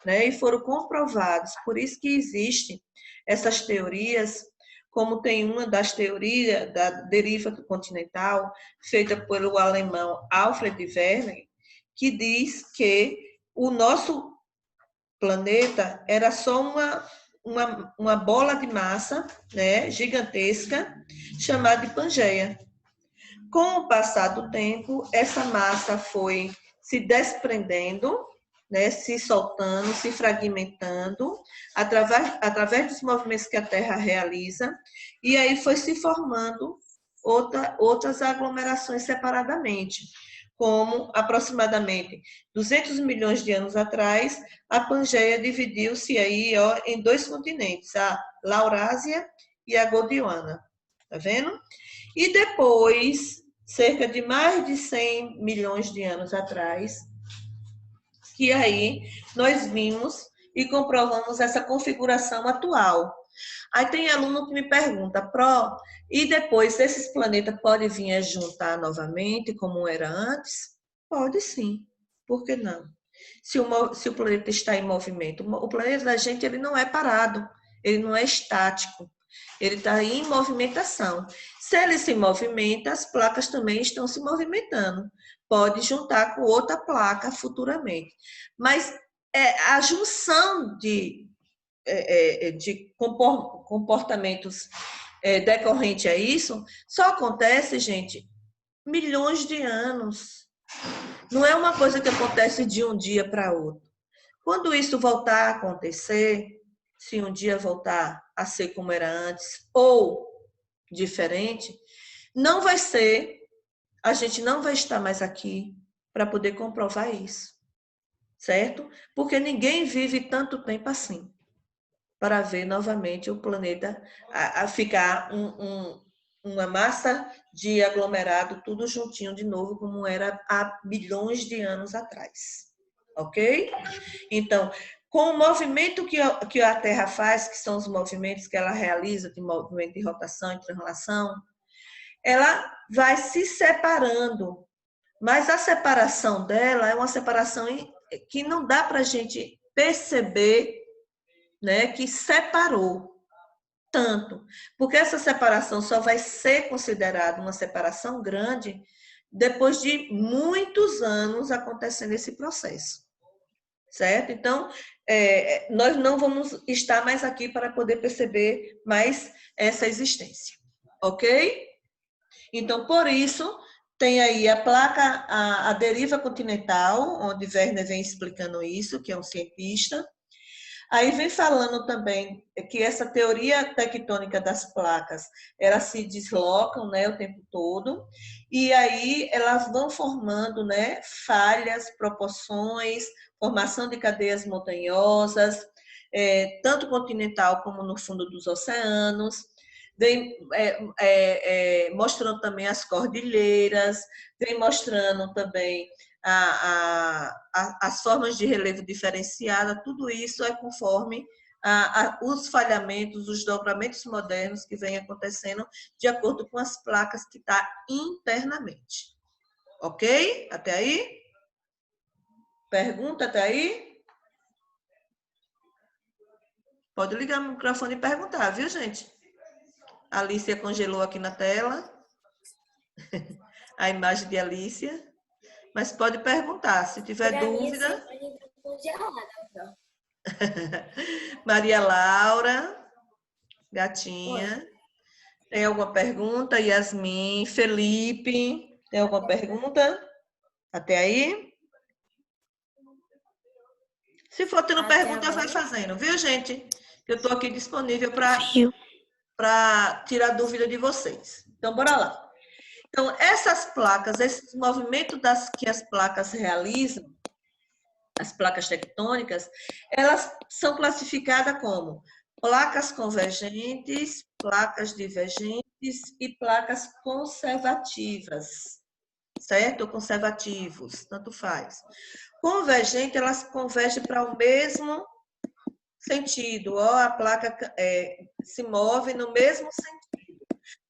né, e foram comprovados. Por isso que existem essas teorias, como tem uma das teorias da deriva continental, feita pelo alemão Alfred Wegener, que diz que o nosso planeta era só uma bola de massa, né, gigantesca, chamada de Pangeia. Com o passar do tempo, essa massa foi se desprendendo, né, se soltando, se fragmentando, através dos movimentos que a Terra realiza, e aí foi se formando outras aglomerações separadamente, como aproximadamente 200 milhões de anos atrás, a Pangeia dividiu-se aí, em dois continentes, a Laurásia e a Gondwana. Tá vendo? E depois, cerca de mais de 100 milhões de anos atrás, que aí nós vimos e comprovamos essa configuração atual. Aí tem aluno que me pergunta, Pro, e depois esses planetas podem vir a juntar novamente, como era antes? Pode sim, por que não? Se o planeta está em movimento, o planeta da gente ele não é parado, ele não é estático, ele está em movimentação. Se ele se movimenta, as placas também estão se movimentando. Pode juntar com outra placa futuramente. Mas a junção de comportamentos decorrente a isso só acontece, gente, milhões de anos. Não é uma coisa que acontece de um dia para outro. Quando isso voltar a acontecer, se um dia voltar a ser como era antes ou diferente, não vai ser, a gente não vai estar mais aqui para poder comprovar isso, certo? Porque ninguém vive tanto tempo assim para ver novamente o planeta a ficar uma massa de aglomerado tudo juntinho de novo, como era há bilhões de anos atrás. ok? Então, com o movimento que a Terra faz, que são os movimentos que ela realiza, de movimento de rotação e translação, ela vai se separando. Mas a separação dela é uma separação que não dá para a gente perceber, né, que separou tanto. Porque essa separação só vai ser considerada uma separação grande depois de muitos anos acontecendo esse processo. Certo? Então, nós não vamos estar mais aqui para poder perceber mais essa existência. Ok? Então, por isso, tem aí a placa, a deriva continental, onde Werner vem explicando isso, que é um cientista. Aí vem falando também que essa teoria tectônica das placas, elas se deslocam, né, o tempo todo, e aí elas vão formando, né, falhas, proporções, formação de cadeias montanhosas, tanto continental como no fundo dos oceanos, vem mostrando também as cordilheiras, vem mostrando também as formas de relevo diferenciada, tudo isso é conforme os falhamentos, os dobramentos modernos que vêm acontecendo de acordo com as placas que está internamente. Ok? Até aí? Pergunta até aí? Pode ligar o microfone e perguntar, viu, gente? A Alicia congelou aqui na tela. A imagem de Alicia. Mas pode perguntar, se tiver dúvida. Maria Laura, gatinha. Tem alguma pergunta? Yasmin, Felipe, tem alguma pergunta? Até aí? Se for tendo pergunta, vai fazendo, viu, gente? Eu estou aqui disponível para tirar dúvida de vocês. Então, bora lá. Então, essas placas, esses movimentos que as placas realizam, as placas tectônicas, elas são classificadas como placas convergentes, placas divergentes e placas conservativas, certo? Ou conservativos, tanto faz. Convergente, elas convergem para o mesmo sentido, ó, a placa se move no mesmo sentido.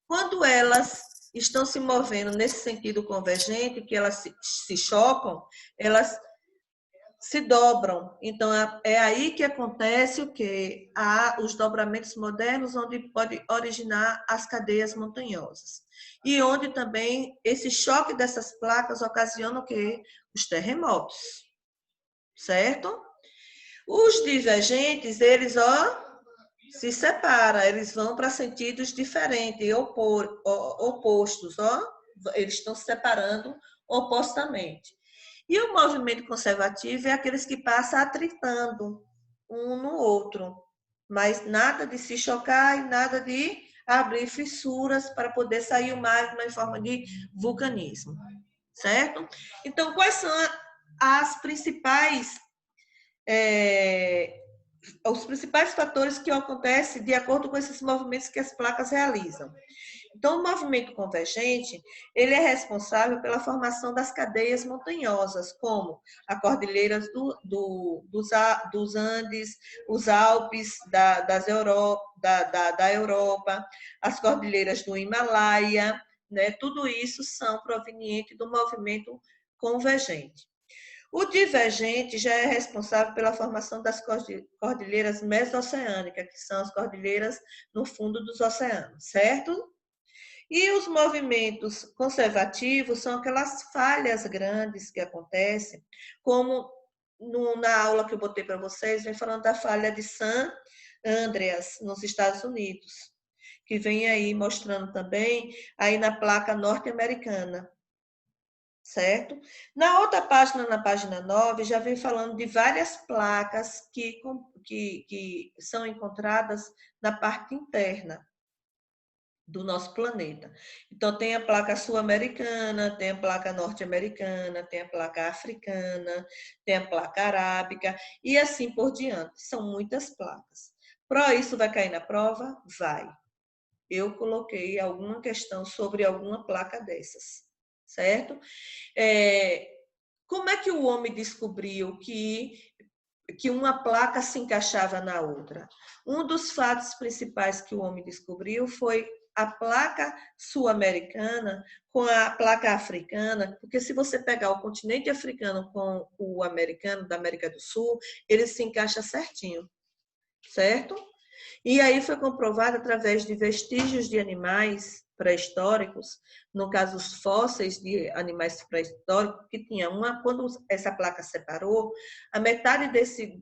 Quando elas estão se movendo nesse sentido convergente, que elas se chocam, elas se dobram. Então, é aí que acontece o quê? Os dobramentos modernos, onde pode originar as cadeias montanhosas. E onde também esse choque dessas placas ocasiona o quê? Os terremotos. Certo? Os divergentes, eles, se separam, eles vão para sentidos diferentes, opostos, eles estão se separando opostamente. E o movimento conservativo é aqueles que passam atritando um no outro, mas nada de se chocar e nada de abrir fissuras para poder sair o magma em forma de vulcanismo, certo? Então, quais são os principais fatores que acontecem de acordo com esses movimentos que as placas realizam? Então, o movimento convergente, ele é responsável pela formação das cadeias montanhosas, como a cordilheira dos Andes, os Alpes da Europa, as cordilheiras do Himalaia, né? Tudo isso são provenientes do movimento convergente. O divergente já é responsável pela formação das cordilheiras mesoceânicas, que são as cordilheiras no fundo dos oceanos, certo? E os movimentos conservativos são aquelas falhas grandes que acontecem, como na aula que eu botei para vocês, vem falando da falha de San Andreas, nos Estados Unidos, que vem aí mostrando também aí na placa norte-americana, certo? Na outra página, na página 9, já vem falando de várias placas que são encontradas na parte interna do nosso planeta. Então, tem a placa sul-americana, tem a placa norte-americana, tem a placa africana, tem a placa arábica, e assim por diante. São muitas placas. Isso vai cair na prova? Vai. Eu coloquei alguma questão sobre alguma placa dessas, certo? Como é que o homem descobriu que uma placa se encaixava na outra? Um dos fatos principais que o homem descobriu foi a placa sul-americana com a placa africana, porque se você pegar o continente africano com o americano, da América do Sul, ele se encaixa certinho, certo? E aí foi comprovado através de vestígios de animais pré-históricos, no caso os fósseis de animais pré-históricos, que tinha quando essa placa separou, a metade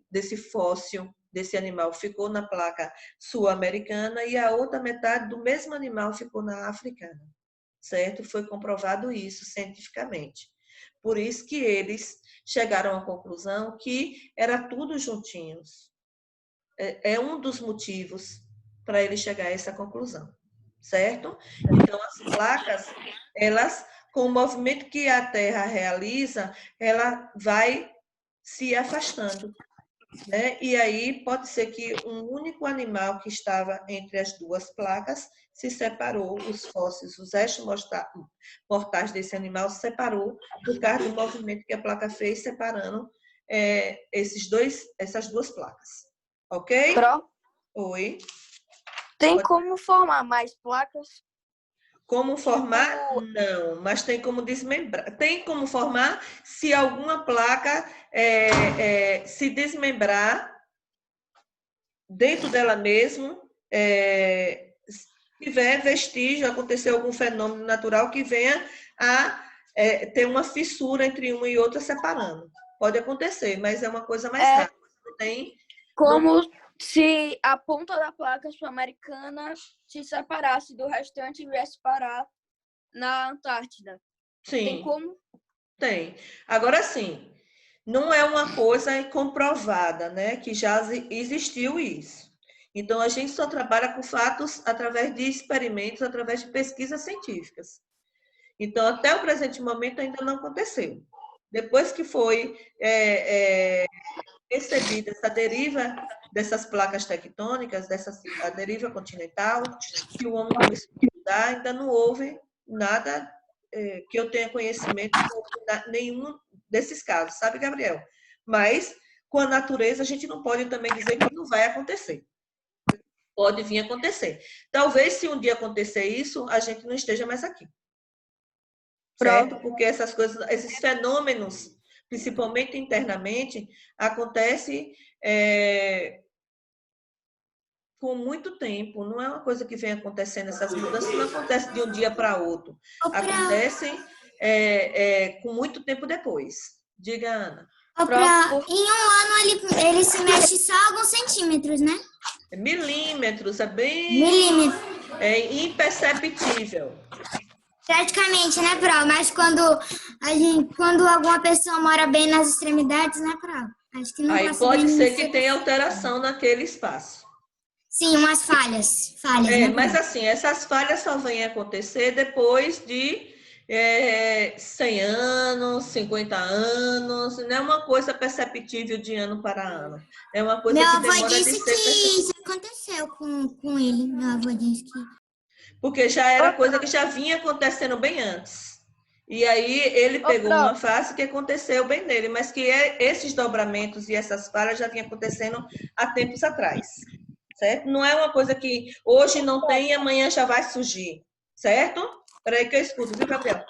desse fóssil, desse animal, ficou na placa sul-americana e a outra metade do mesmo animal ficou na africana, certo? Foi comprovado isso cientificamente. Por isso que eles chegaram à conclusão que era tudo juntinhos. É um dos motivos para ele chegar a essa conclusão, certo? Então, as placas, elas, com o movimento que a Terra realiza, ela vai se afastando, né? E aí pode ser que um único animal que estava entre as duas placas se separou, os fósseis, os restos mortais desse animal se separou por causa do movimento que a placa fez, separando essas duas placas. Ok? Pro, Oi. tem como formar mais placas? Como formar? Não, mas tem como desmembrar. Tem como formar se alguma placa se desmembrar dentro dela mesmo, se tiver vestígio, acontecer algum fenômeno natural que venha a ter uma fissura entre uma e outra separando. Pode acontecer, mas é uma coisa mais rara. Não tem. Como se a ponta da placa sul-americana se separasse do restante e viesse parar na Antártida. Sim. Tem como? Tem. Agora sim, não é uma coisa comprovada, né? Que já existiu isso. Então, a gente só trabalha com fatos através de experimentos, através de pesquisas científicas. Então, até o presente momento ainda não aconteceu. Depois que foi percebida essa deriva dessas placas tectônicas, a deriva continental, que o homem começou a estudar, ainda não houve nada que eu tenha conhecimento de nenhum desses casos, sabe, Gabriel? Mas, com a natureza, a gente não pode também dizer que não vai acontecer. Pode vir a acontecer. Talvez, se um dia acontecer isso, a gente não esteja mais aqui. Certo? Porque essas coisas, esses fenômenos, principalmente internamente, acontecem com muito tempo. Não é uma coisa que vem acontecendo, essas mudanças não acontecem de um dia para outro. Acontecem com muito tempo depois. Diga, Ana. Em um ano ele se mexe só alguns centímetros, né? Milímetros, é bem... Milímetros. É imperceptível. Praticamente, né, Pro? Mas quando alguma pessoa mora bem nas extremidades, né, Pro? Acho que não aí pode ser que tenha alteração naquele espaço. Sim, umas falhas. Né, mas assim, essas falhas só vêm acontecer depois de 100 anos, 50 anos. Não é uma coisa perceptível de ano para ano. É uma coisa meu que avô demora disse de ser que isso aconteceu com ele. Meu avô disse que... Porque já era coisa que já vinha acontecendo bem antes. E aí ele pegou uma fase que aconteceu bem nele, mas que esses dobramentos e essas falhas já vinham acontecendo há tempos atrás. Certo? Não é uma coisa que hoje não tem e amanhã já vai surgir. Certo? Espera aí que eu escuto, viu, Gabriel?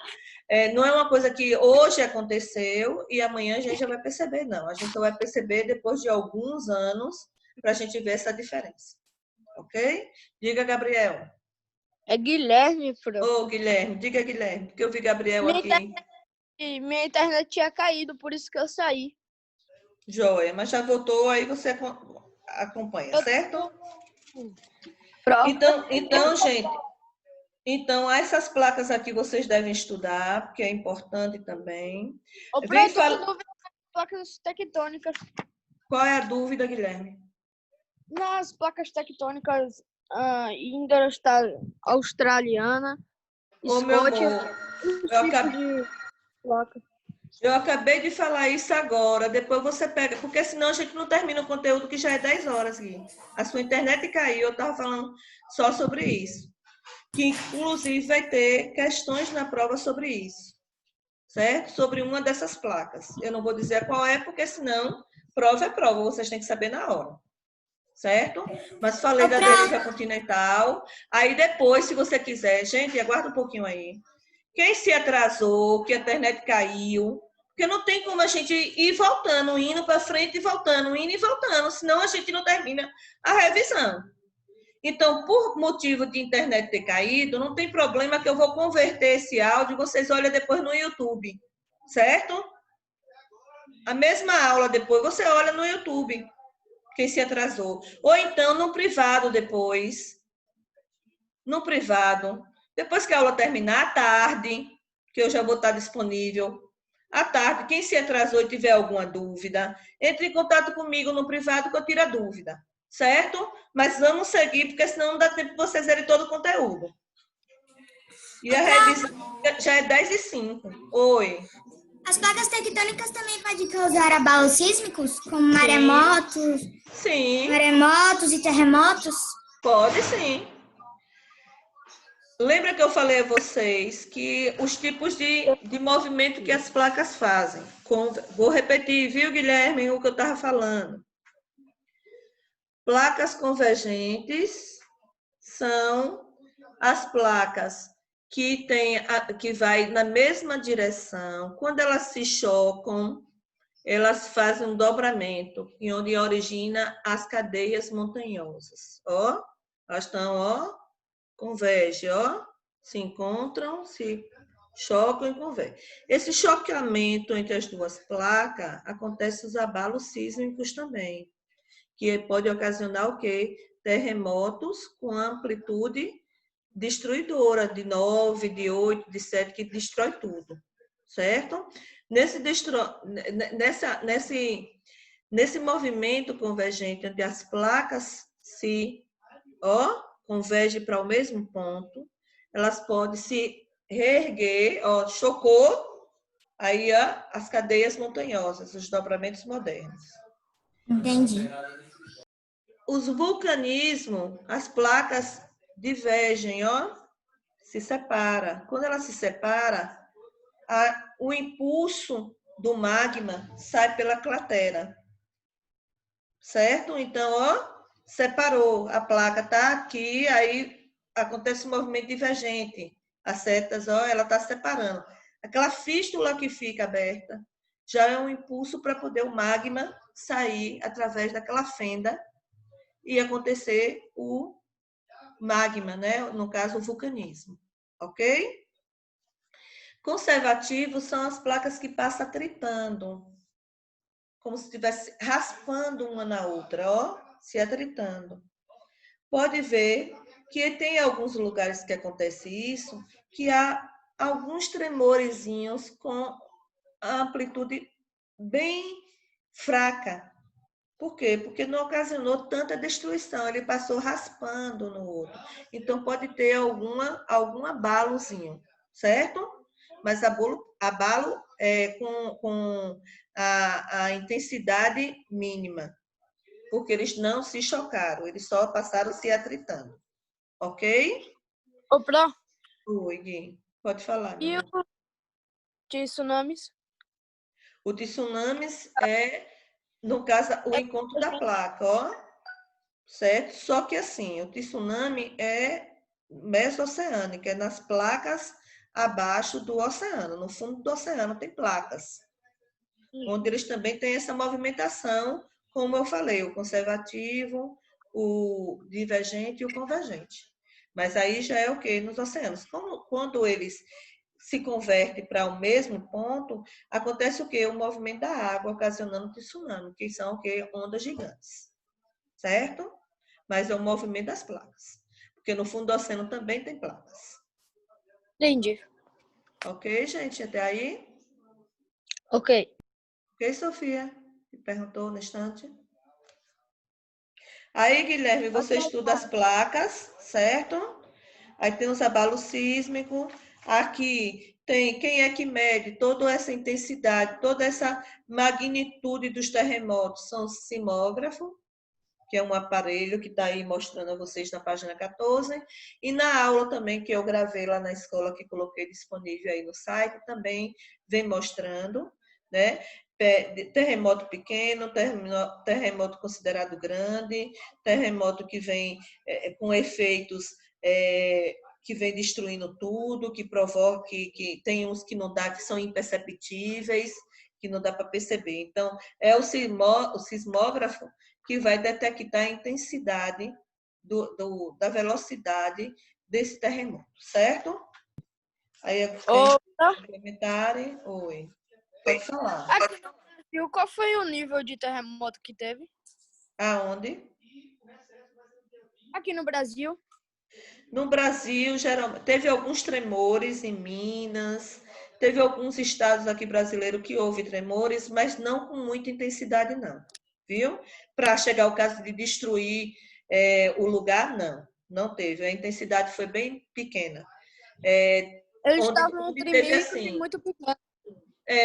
Não é uma coisa que hoje aconteceu e amanhã a gente já vai perceber, não. A gente só vai perceber depois de alguns anos para a gente ver essa diferença. Ok? Diga, Gabriel. É Guilherme, Pro. Ô, Guilherme, diga, Guilherme, porque eu vi Gabriel aqui. Minha internet tinha caído, por isso que eu saí. Joia, mas já voltou, aí você acompanha, certo? Então, gente, essas placas aqui vocês devem estudar, porque é importante também. Placas tectônicas. Qual é a dúvida, Guilherme? Nas placas tectônicas australiana, Scott, eu acabei de falar isso agora, depois você pega, porque senão a gente não termina o conteúdo que já é 10 horas, Gui. A sua internet caiu, eu estava falando só sobre isso. Que, inclusive, vai ter questões na prova sobre isso. certo? Sobre uma dessas placas. Eu não vou dizer qual é, porque senão prova é prova, vocês têm que saber na hora, certo? Mas falei da deriva continental. Aí depois, se você quiser, gente, aguarda um pouquinho aí. Quem se atrasou, que a internet caiu, porque não tem como a gente ir voltando, indo para frente e voltando, indo e voltando, senão a gente não termina a revisão. Então, por motivo de internet ter caído, não tem problema que eu vou converter esse áudio, vocês olham depois no YouTube, certo? A mesma aula depois, você olha no YouTube, quem se atrasou. Ou então no privado depois. No privado. Depois que a aula terminar, à tarde, que eu já vou estar disponível. À tarde, quem se atrasou e tiver alguma dúvida, entre em contato comigo no privado que eu tiro a dúvida. Certo? Mas vamos seguir, porque senão não dá tempo de vocês verem todo o conteúdo. E a revisão já é 10h05. Oi. As placas tectônicas também podem causar abalos sísmicos, como maremotos? Sim. Maremotos e terremotos? Pode sim. Lembra que eu falei a vocês que os tipos de movimento que as placas fazem? Vou repetir, viu, Guilherme, o que eu estava falando. Placas convergentes são as placas que vai na mesma direção. Quando elas se chocam, elas fazem um dobramento, onde origina as cadeias montanhosas. Ó, elas estão, ó, convergem, ó, se encontram, se chocam e convergem. Esse chocamento entre as duas placas acontece os abalos sísmicos também, que pode ocasionar o quê? Terremotos com amplitude destruidora, de 9, de 8, de 7, que destrói tudo, certo? Nesse movimento convergente, onde as placas se convergem para o mesmo ponto, elas podem se reerguer, chocou, aí as cadeias montanhosas, os dobramentos modernos. Entendi. Os vulcanismos, as placas divergem, se separa. Quando ela se separa, o impulso do magma sai pela cratera, certo? Então, separou, a placa está aqui, aí acontece um movimento divergente. As setas, ela está separando. Aquela fístula que fica aberta já é um impulso para poder o magma sair através daquela fenda e acontecer o magma, né? No caso, o vulcanismo, ok? Conservativos são as placas que passam atritando, como se estivesse raspando uma na outra, se atritando. Pode ver que tem alguns lugares que acontece isso, que há alguns tremorezinhos com amplitude bem fraca. Por quê? Porque não ocasionou tanta destruição, ele passou raspando no outro. Então, pode ter algum abalozinho, certo? Mas abalo é com a intensidade mínima, porque eles não se chocaram, eles só passaram se atritando. Ok? Ô, Pró, Oi, Gui. Pode falar. e o tsunamis? O tsunamis é, no caso, o encontro da placa, certo? Só que assim, o tsunami é meso-oceânico, é nas placas abaixo do oceano. No fundo do oceano tem placas, onde eles também têm essa movimentação, como eu falei, o conservativo, o divergente e o convergente. Mas aí já é o quê? Nos oceanos. Quando eles se convertem para o mesmo ponto, acontece o quê? O movimento da água ocasionando tsunami, que são o quê? Ondas gigantes. Certo? Mas é o movimento das placas. Porque no fundo do oceano também tem placas. Entendi. Ok, gente? Até aí? Ok. Ok, Sofia? Me perguntou no instante. Aí, Guilherme, você estuda as placas, certo? Aí tem os abalos sísmicos. Aqui tem quem é que mede toda essa intensidade, toda essa magnitude dos terremotos. São os sismógrafos, que é um aparelho que está aí mostrando a vocês na página 14, e na aula também que eu gravei lá na escola, que coloquei disponível aí no site, também vem mostrando, né? Terremoto pequeno, terremoto considerado grande, terremoto que vem com efeitos que vem destruindo tudo, que provoca, que tem uns que não dá, que são imperceptíveis, que não dá para perceber. Então, é o sismógrafo que vai detectar a intensidade da velocidade desse terremoto, certo? Aí, complementarem. Oi. Pode falar. Aqui no Brasil, qual foi o nível de terremoto que teve? Aonde? Aqui no Brasil. No Brasil, geralmente, teve alguns tremores em Minas, teve alguns estados aqui brasileiros que houve tremores, mas não com muita intensidade, não. Viu? Para chegar ao caso de destruir o lugar, não teve. A intensidade foi bem pequena. Eles estavam entre micro assim, e muito pequeno.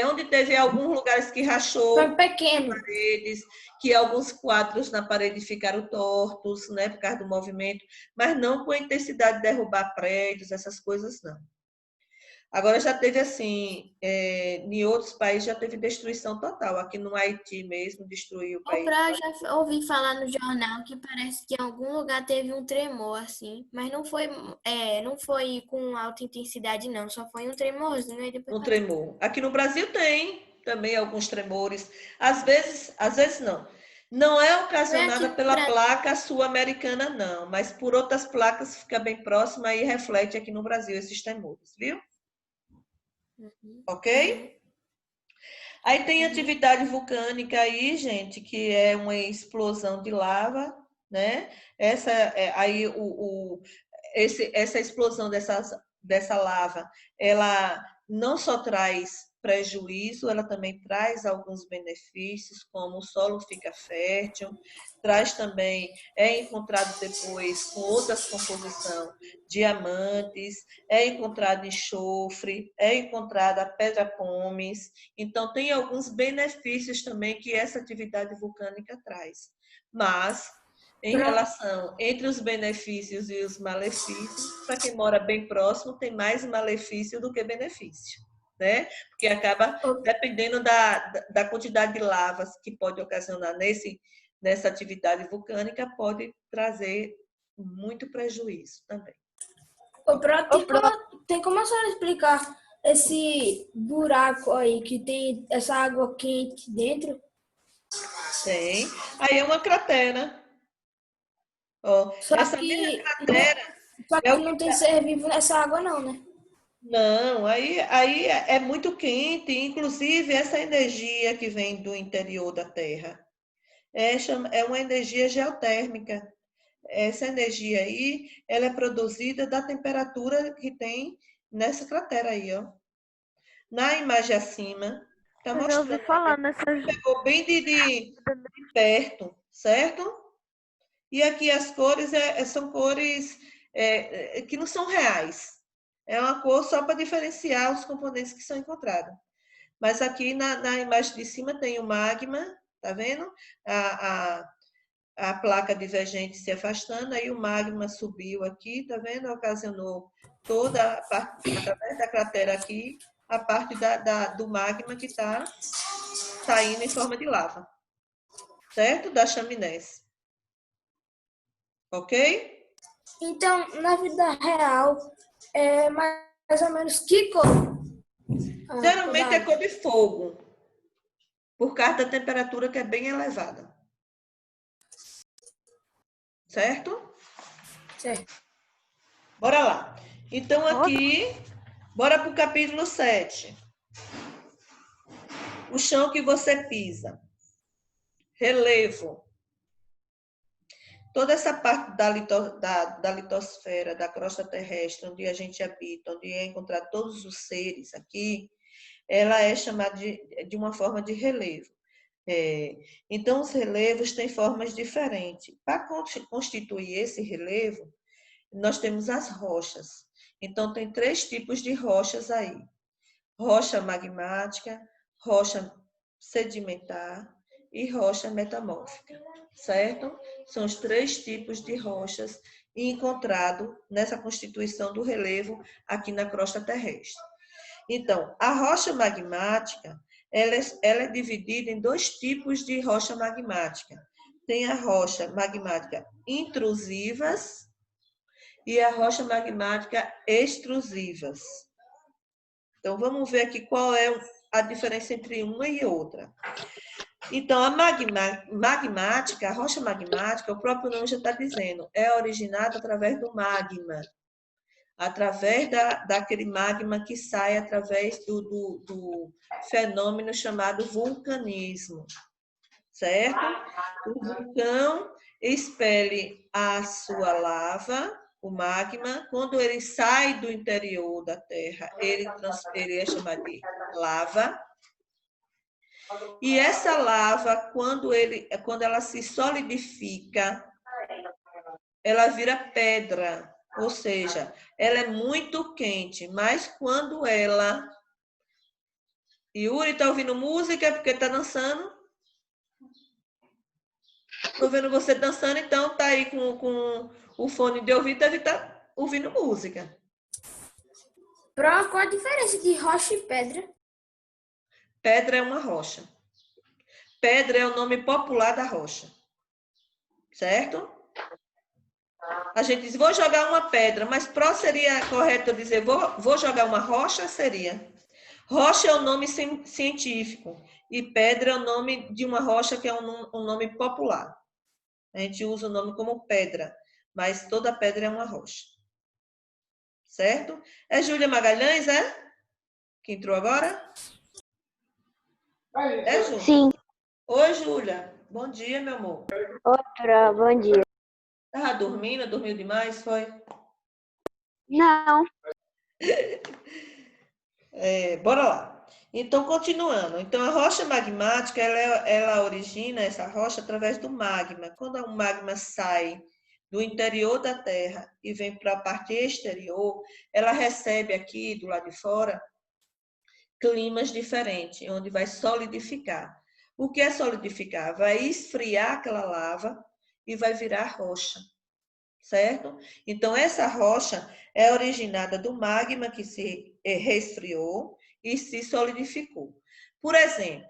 Onde teve alguns lugares que rachou Foi pequeno. paredes, que alguns quadros na parede ficaram tortos, né, por causa do movimento, mas não com a intensidade de derrubar prédios, essas coisas não. Agora já teve assim, em outros países já teve destruição total. Aqui no Haiti mesmo destruiu o país. Eu já ouvi falar no jornal que parece que em algum lugar teve um tremor assim, mas não foi com alta intensidade não, só foi um tremorzinho aí depois. Um tremor. Aqui no Brasil tem também alguns tremores. Às vezes não. Não é ocasionada pela placa sul-americana, não, mas por outras placas fica bem próxima e reflete aqui no Brasil esses tremores, viu? Ok? Aí tem atividade vulcânica aí, gente, que é uma explosão de lava, né? Essa explosão dessa lava, ela não só traz prejuízo, ela também traz alguns benefícios, como o solo fica fértil, traz também, é encontrado depois com outras composições, diamantes, é encontrado enxofre, é encontrada pedra pómez, então tem alguns benefícios também que essa atividade vulcânica traz. Mas em relação entre os benefícios e os malefícios, para quem mora bem próximo, tem mais malefício do que benefício, né? Porque acaba, dependendo da quantidade de lavas que pode ocasionar nessa atividade vulcânica, pode trazer muito prejuízo também. Tem como a senhora explicar esse buraco aí que tem essa água quente dentro? Tem. Aí é uma cratera. Só essa que mesma cratera não tem ser vivo nessa água não, né? Não, aí é muito quente, inclusive essa energia que vem do interior da Terra é uma energia geotérmica. Essa energia aí, ela é produzida da temperatura que tem nessa cratera aí, ó. Na imagem acima, tá mostrando. Pegou bem de perto, certo? E aqui as cores são cores que não são reais. É uma cor só para diferenciar os componentes que são encontrados. Mas aqui na imagem de cima tem o magma, tá vendo? A placa divergente se afastando, aí o magma subiu aqui, tá vendo? Ocasionou toda a parte, através da cratera aqui, a parte do magma que está saindo em forma de lava. Certo? Da chaminés. Ok? Então, na vida real, é mais ou menos que cor? Geralmente é cor de fogo, por causa da temperatura que é bem elevada. Certo? Certo. Bora lá. Então, aqui, bora para o capítulo 7. O chão que você pisa. Relevo. Toda essa parte da litosfera, da crosta terrestre, onde a gente habita, onde é encontrar todos os seres aqui, ela é chamada de uma forma de relevo. Então, os relevos têm formas diferentes. Para constituir esse relevo, nós temos as rochas. Então, tem 3 tipos de rochas aí. Rocha magmática, rocha sedimentar e rocha metamórfica, certo? São os 3 tipos de rochas encontrados nessa constituição do relevo aqui na crosta terrestre. Então, a rocha magmática, ela é dividida em 2 tipos de rocha magmática. Tem a rocha magmática intrusivas e a rocha magmática extrusivas. Então, vamos ver aqui qual é a diferença entre uma e outra. Então, a magmática, a rocha magmática, o próprio nome já está dizendo, é originada através do magma, através daquele magma que sai através do fenômeno chamado vulcanismo, certo? O vulcão expele a sua lava, o magma, quando ele sai do interior da Terra, ele é chamado de lava. E essa lava, quando ela se solidifica, ela vira pedra, ou seja, ela é muito quente, mas quando ela... Yuri, tá ouvindo música porque tá dançando? Tô vendo você dançando, então tá aí com o fone de ouvido, deve estar ouvindo música. Pro, qual a diferença de rocha e pedra? Pedra é uma rocha. Pedra é o nome popular da rocha. Certo? A gente diz, vou jogar uma pedra, mas pro seria correto eu dizer, vou jogar uma rocha? Seria. Rocha é o nome científico e pedra é o nome de uma rocha que é um nome popular. A gente usa o nome como pedra, mas toda pedra é uma rocha. Certo? É Júlia Magalhães, é? Que entrou agora? É, Júlia? Sim. Oi, Júlia. Bom dia, meu amor. Outra, bom dia. Estava dormindo? Dormiu demais, foi? Não. Bora lá. Então, continuando. Então, a rocha magmática, ela origina essa rocha através do magma. Quando o magma sai do interior da Terra e vem para a parte exterior, ela recebe aqui, do lado de fora, climas diferentes, onde vai solidificar. O que é solidificar? Vai esfriar aquela lava e vai virar rocha, certo? Então, essa rocha é originada do magma que se resfriou e se solidificou. Por exemplo,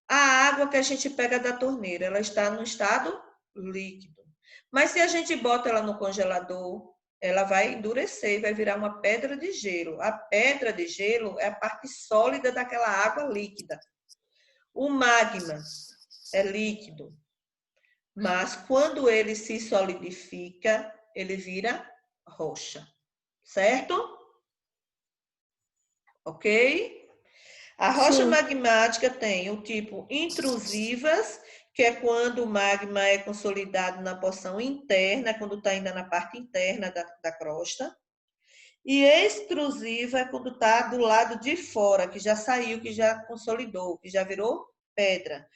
a água que a gente pega da torneira, ela está no estado líquido. Mas se a gente bota ela no congelador, ela vai endurecer e vai virar uma pedra de gelo. A pedra de gelo é a parte sólida daquela água líquida. O magma é líquido, mas quando ele se solidifica, ele vira rocha, certo? Ok? A rocha magmática tem o tipo intrusivas, que é quando o magma é consolidado na porção interna, quando está ainda na parte interna da crosta. E extrusiva é quando está do lado de fora, que já saiu, que já consolidou, que já virou pedra.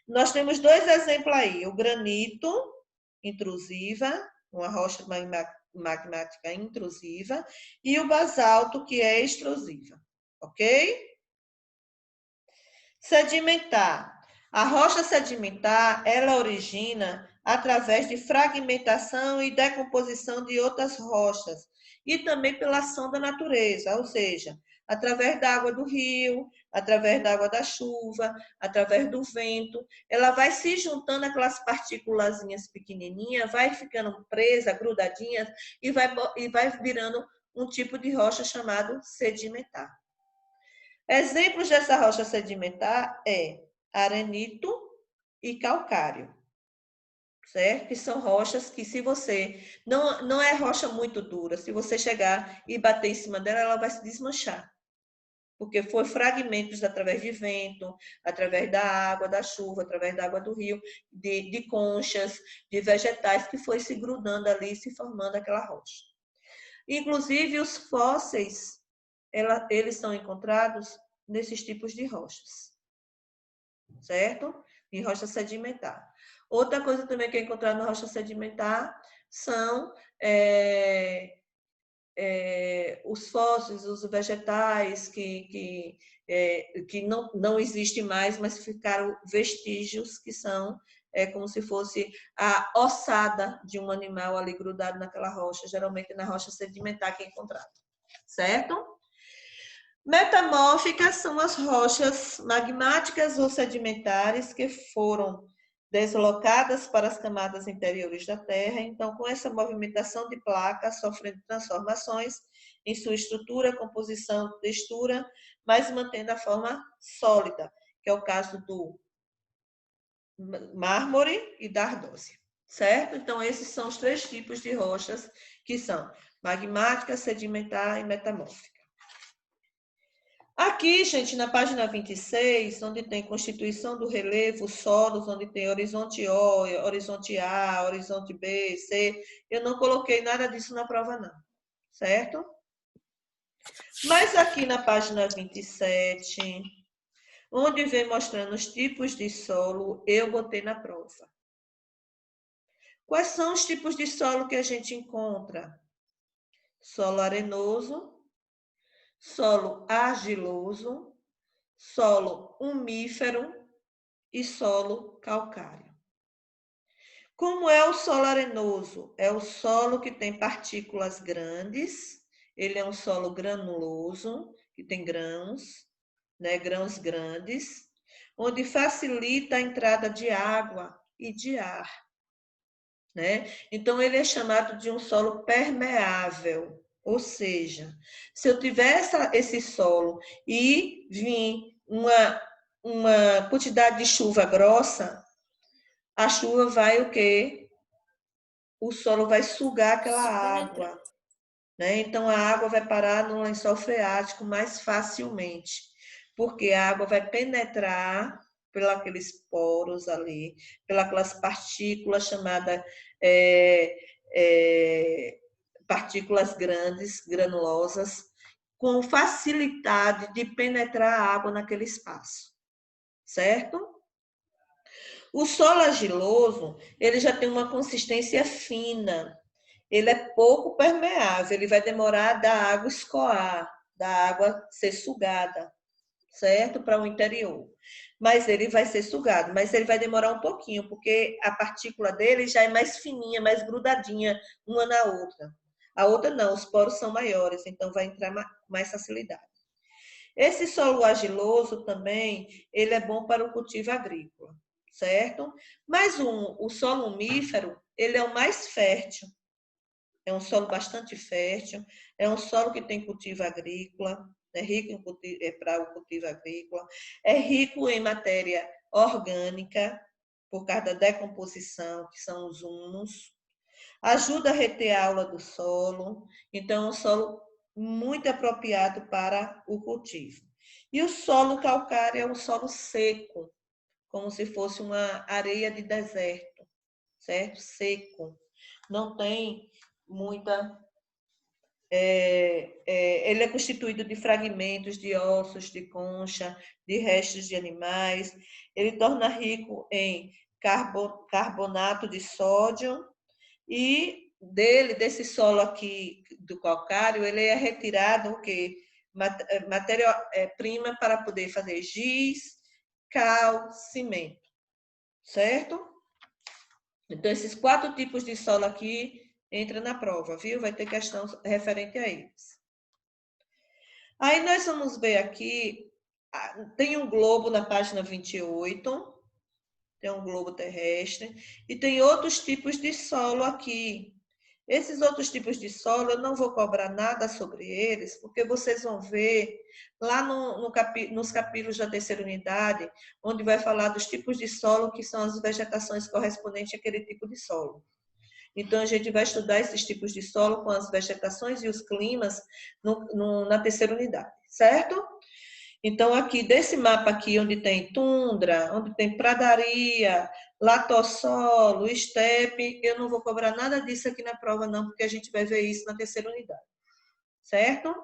Nós temos 2 exemplos aí, o granito intrusiva, uma rocha magmática intrusiva, e o basalto, que é extrusiva, ok? Sedimentar. A rocha sedimentar, ela origina através de fragmentação e decomposição de outras rochas, e também pela ação da natureza, ou seja, através da água do rio, através da água da chuva, através do vento, ela vai se juntando aquelas partículazinhas pequenininhas, vai ficando presa, grudadinha, e vai virando um tipo de rocha chamado sedimentar. Exemplos dessa rocha sedimentar é arenito e calcário, certo? Que são rochas que, se você... Não é rocha muito dura. Se você chegar e bater em cima dela, ela vai se desmanchar. Porque foi fragmentos através de vento, através da água, da chuva, através da água do rio, de conchas, de vegetais que foi se grudando ali, se formando aquela rocha. Inclusive, os fósseis, eles são encontrados nesses tipos de rochas, certo? De rocha sedimentar. Outra coisa também que é encontrada na rocha sedimentar são os fósseis, os vegetais que não existem mais, mas ficaram vestígios que são como se fosse a ossada de um animal ali grudado naquela rocha, geralmente na rocha sedimentar que é encontrada, certo? Metamórficas são as rochas magmáticas ou sedimentares que foram deslocadas para as camadas interiores da Terra. Então, com essa movimentação de placas, sofrendo transformações em sua estrutura, composição, textura, mas mantendo a forma sólida, que é o caso do mármore e da ardósia, certo? Então, esses são os 3 tipos de rochas, que são magmática, sedimentar e metamórfica. Aqui, gente, na página 26, onde tem constituição do relevo, solos, onde tem horizonte O, horizonte A, horizonte B, C, eu não coloquei nada disso na prova, não, certo? Mas aqui na página 27, onde vem mostrando os tipos de solo, eu botei na prova. Quais são os tipos de solo que a gente encontra? Solo arenoso, solo argiloso, solo umífero e solo calcário. Como é o solo arenoso? É o solo que tem partículas grandes, ele é um solo granuloso, que tem grãos, né, grãos grandes, onde facilita a entrada de água e de ar, né? Então, ele é chamado de um solo permeável. Ou seja, se eu tiver esse solo e vir uma quantidade de chuva grossa, a chuva vai o quê? O solo vai sugar aquela água, né? Então, a água vai parar no lençol freático mais facilmente, porque a água vai penetrar pelos poros ali, pelas partículas chamadas partículas grandes, granulosas, com facilidade de penetrar a água naquele espaço, certo? O solo argiloso, ele já tem uma consistência fina, ele é pouco permeável, ele vai demorar da água escoar, da água ser sugada, certo? Para o interior. Mas ele vai ser sugado, mas ele vai demorar um pouquinho, porque a partícula dele já é mais fininha, mais grudadinha uma na outra. A outra não, os poros são maiores, então vai entrar com mais facilidade. Esse solo argiloso também, ele é bom para o cultivo agrícola, certo? Mas o solo umífero, ele é o mais fértil. É um solo bastante fértil, é um solo que tem cultivo agrícola, é rico para o cultivo agrícola, é rico em matéria orgânica, por causa da decomposição, que são os humus, ajuda a reter a aula do solo, então é um solo muito apropriado para o cultivo. E o solo calcário é um solo seco, como se fosse uma areia de deserto, certo? Seco. Não tem muita... ele é constituído de fragmentos de ossos, de concha, de restos de animais. Ele torna rico em carbonato de sódio e desse solo aqui do calcário, ele é retirado o quê? Matéria-prima para poder fazer giz, cal, cimento, certo? Então, esses 4 tipos de solo aqui entram na prova, viu? Vai ter questão referente a eles. Aí nós vamos ver aqui, tem um globo na página 28, tem um globo terrestre, e tem outros tipos de solo aqui. Esses outros tipos de solo, eu não vou cobrar nada sobre eles, porque vocês vão ver lá nos capítulos da 3ª unidade, onde vai falar dos tipos de solo, que são as vegetações correspondentes àquele tipo de solo. Então, a gente vai estudar esses tipos de solo com as vegetações e os climas na 3ª unidade, certo? Então, aqui, desse mapa aqui, onde tem tundra, onde tem pradaria, latossolo, estepe, eu não vou cobrar nada disso aqui na prova, não, porque a gente vai ver isso na 3ª unidade, certo?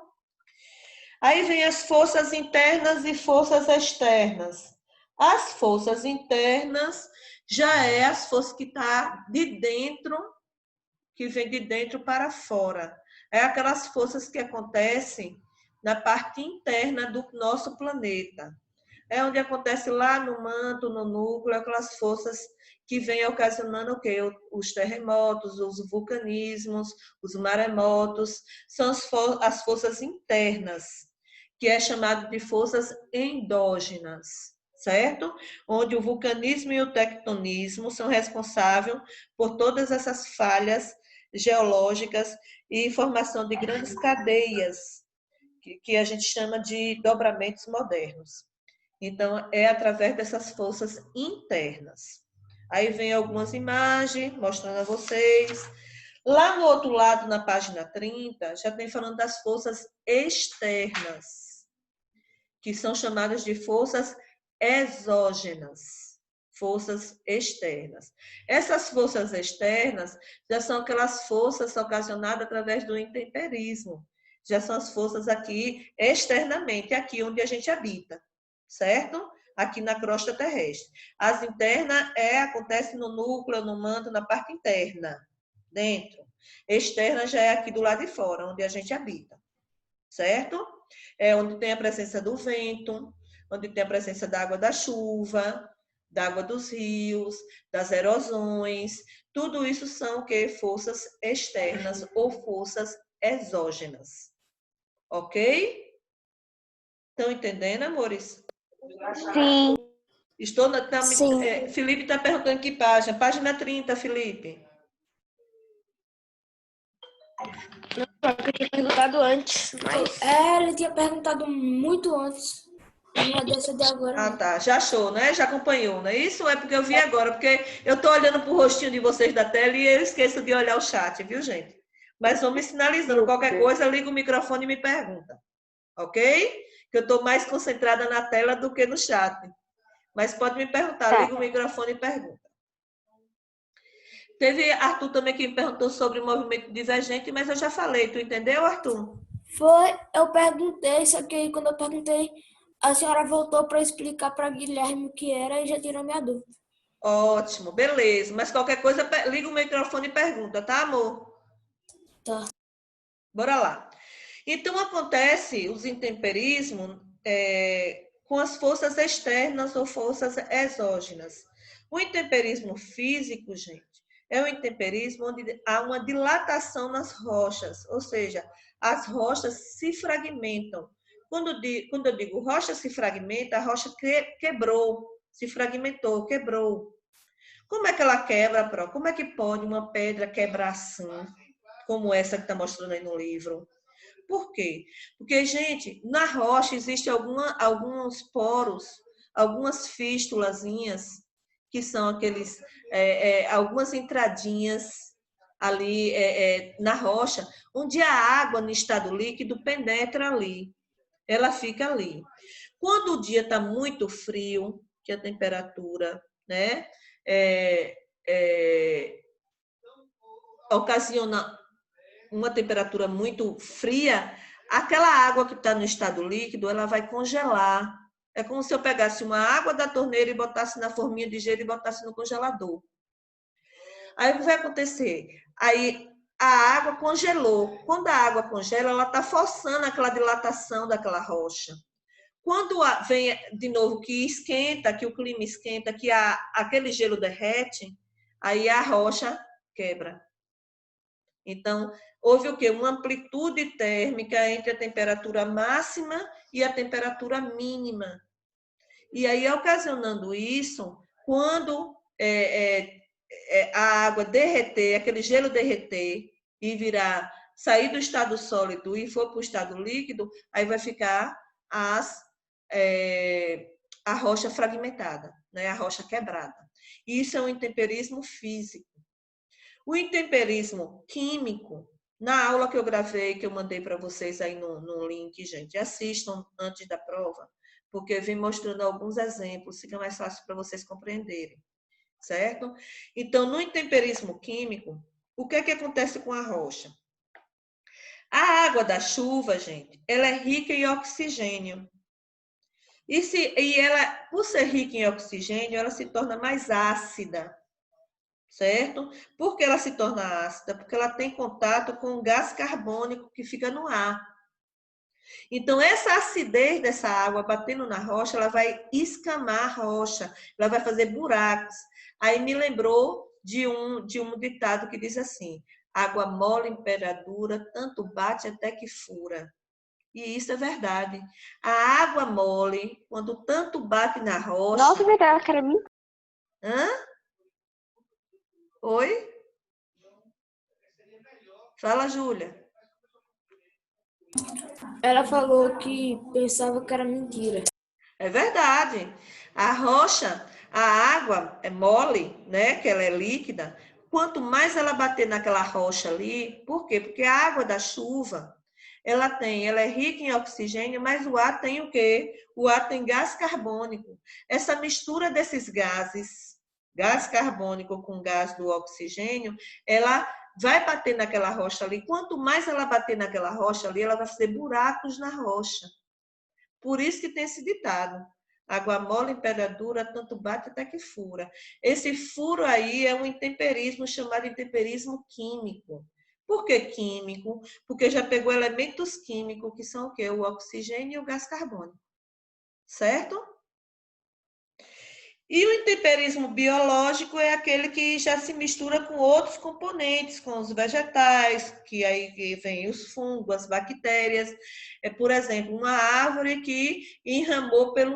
Aí vem as forças internas e forças externas. As forças internas já é as forças que estão de dentro, que vem de dentro para fora. É aquelas forças que acontecem na parte interna do nosso planeta. É onde acontece lá no manto, no núcleo, aquelas forças que vêm ocasionando o quê? Os terremotos, os vulcanismos, os maremotos, são as forças internas, que é chamado de forças endógenas, certo? Onde o vulcanismo e o tectonismo são responsáveis por todas essas falhas geológicas e formação de grandes cadeias, que a gente chama de dobramentos modernos. Então, é através dessas forças internas. Aí vem algumas imagens mostrando a vocês. Lá no outro lado, na página 30, já tem falando das forças externas, que são chamadas de forças exógenas, forças externas. Essas forças externas já são aquelas forças ocasionadas através do intemperismo. Já são as forças aqui externamente, aqui onde a gente habita, certo? Aqui na crosta terrestre. As internas acontecem no núcleo, no manto, na parte interna, dentro. Externa já é aqui do lado de fora, onde a gente habita, certo? É onde tem a presença do vento, onde tem a presença da água da chuva, da água dos rios, das erosões. Tudo isso são o quê? Forças externas ou forças exógenas. Ok? Estão entendendo, amores? Sim. Felipe está perguntando que página. Página 30, Felipe. Eu tinha perguntado antes, mas... ele tinha perguntado muito antes. Uma dessa de agora. Ah, tá. Já achou, né? Já acompanhou, né? Isso é porque eu vi agora, porque eu estou olhando para o rostinho de vocês da tela e eu esqueço de olhar o chat, viu, gente? Mas vou me sinalizando. Qualquer coisa, liga o microfone e me pergunta. Ok? Que eu estou mais concentrada na tela do que no chat. Mas pode me perguntar, liga o microfone e pergunta. Teve Arthur também que me perguntou sobre o movimento divergente, mas eu já falei. Tu entendeu, Arthur? Foi, eu perguntei, só que aí quando eu perguntei, a senhora voltou para explicar para Guilherme o que era e já tirou minha dúvida. Ótimo, beleza. Mas qualquer coisa, liga o microfone e pergunta, tá, amor? Tá. Bora lá. Então, acontece os intemperismos com as forças externas ou forças exógenas. O intemperismo físico, gente, é um intemperismo onde há uma dilatação nas rochas, ou seja, as rochas se fragmentam. Quando eu digo rocha se fragmenta, a rocha quebrou, se fragmentou, quebrou. Como é que ela quebra, Pro? Como é que pode uma pedra quebrar assim, como essa que está mostrando aí no livro? Por quê? Porque, gente, na rocha existem alguns poros, algumas fístulazinhas, que são aqueles, algumas entradinhas ali na rocha, onde a água no estado líquido penetra ali. Ela fica ali. Quando o dia está muito frio, que a temperatura, né, ocasiona uma temperatura muito fria, aquela água que está no estado líquido, ela vai congelar. É como se eu pegasse uma água da torneira e botasse na forminha de gelo e botasse no congelador. Aí o que vai acontecer? Aí a água congelou. Quando a água congela, ela está forçando aquela dilatação daquela rocha. Quando vem de novo que esquenta, que o clima esquenta, que aquele gelo derrete, aí a rocha quebra. Então, houve o quê? Uma amplitude térmica entre a temperatura máxima e a temperatura mínima. E aí, ocasionando isso, quando a água derreter, aquele gelo derreter e sair do estado sólido e for para o estado líquido, aí vai ficar a rocha fragmentada, né? A rocha quebrada. Isso é um intemperismo físico. O intemperismo químico, na aula que eu gravei, que eu mandei para vocês aí no link, gente, assistam antes da prova, porque eu vim mostrando alguns exemplos, fica mais fácil para vocês compreenderem, certo? Então, no intemperismo químico, o que é que acontece com a rocha? A água da chuva, gente, ela é rica em oxigênio. E ela, por ser rica em oxigênio, ela se torna mais ácida. certo? Por que ela se torna ácida? Porque ela tem contato com o gás carbônico que fica no ar. Então, essa acidez dessa água batendo na rocha, ela vai escamar a rocha, ela vai fazer buracos. Aí me lembrou de um ditado que diz assim: água mole em pedra dura, tanto bate até que fura. E isso é verdade. A água mole, quando tanto bate na rocha... Nossa, verdade, cara, me... Hã? Oi? Fala, Júlia. Ela falou que pensava que era mentira. É verdade. A rocha, a água é mole, né? Que ela é líquida. Quanto mais ela bater naquela rocha ali, por quê? Porque a água da chuva, ela é rica em oxigênio, mas o ar tem o quê? O ar tem gás carbônico. Essa mistura desses gases, gás carbônico com gás do oxigênio, ela vai bater naquela rocha ali. Quanto mais ela bater naquela rocha ali, ela vai fazer buracos na rocha. Por isso que tem esse ditado: água mole em pedra dura, tanto bate até que fura. Esse furo aí é um intemperismo chamado intemperismo químico. Por que químico? Porque já pegou elementos químicos que são o quê? O oxigênio e o gás carbônico. Certo? E o intemperismo biológico é aquele que já se mistura com outros componentes, com os vegetais, que aí vem os fungos, as bactérias. Por exemplo, uma árvore que enramou por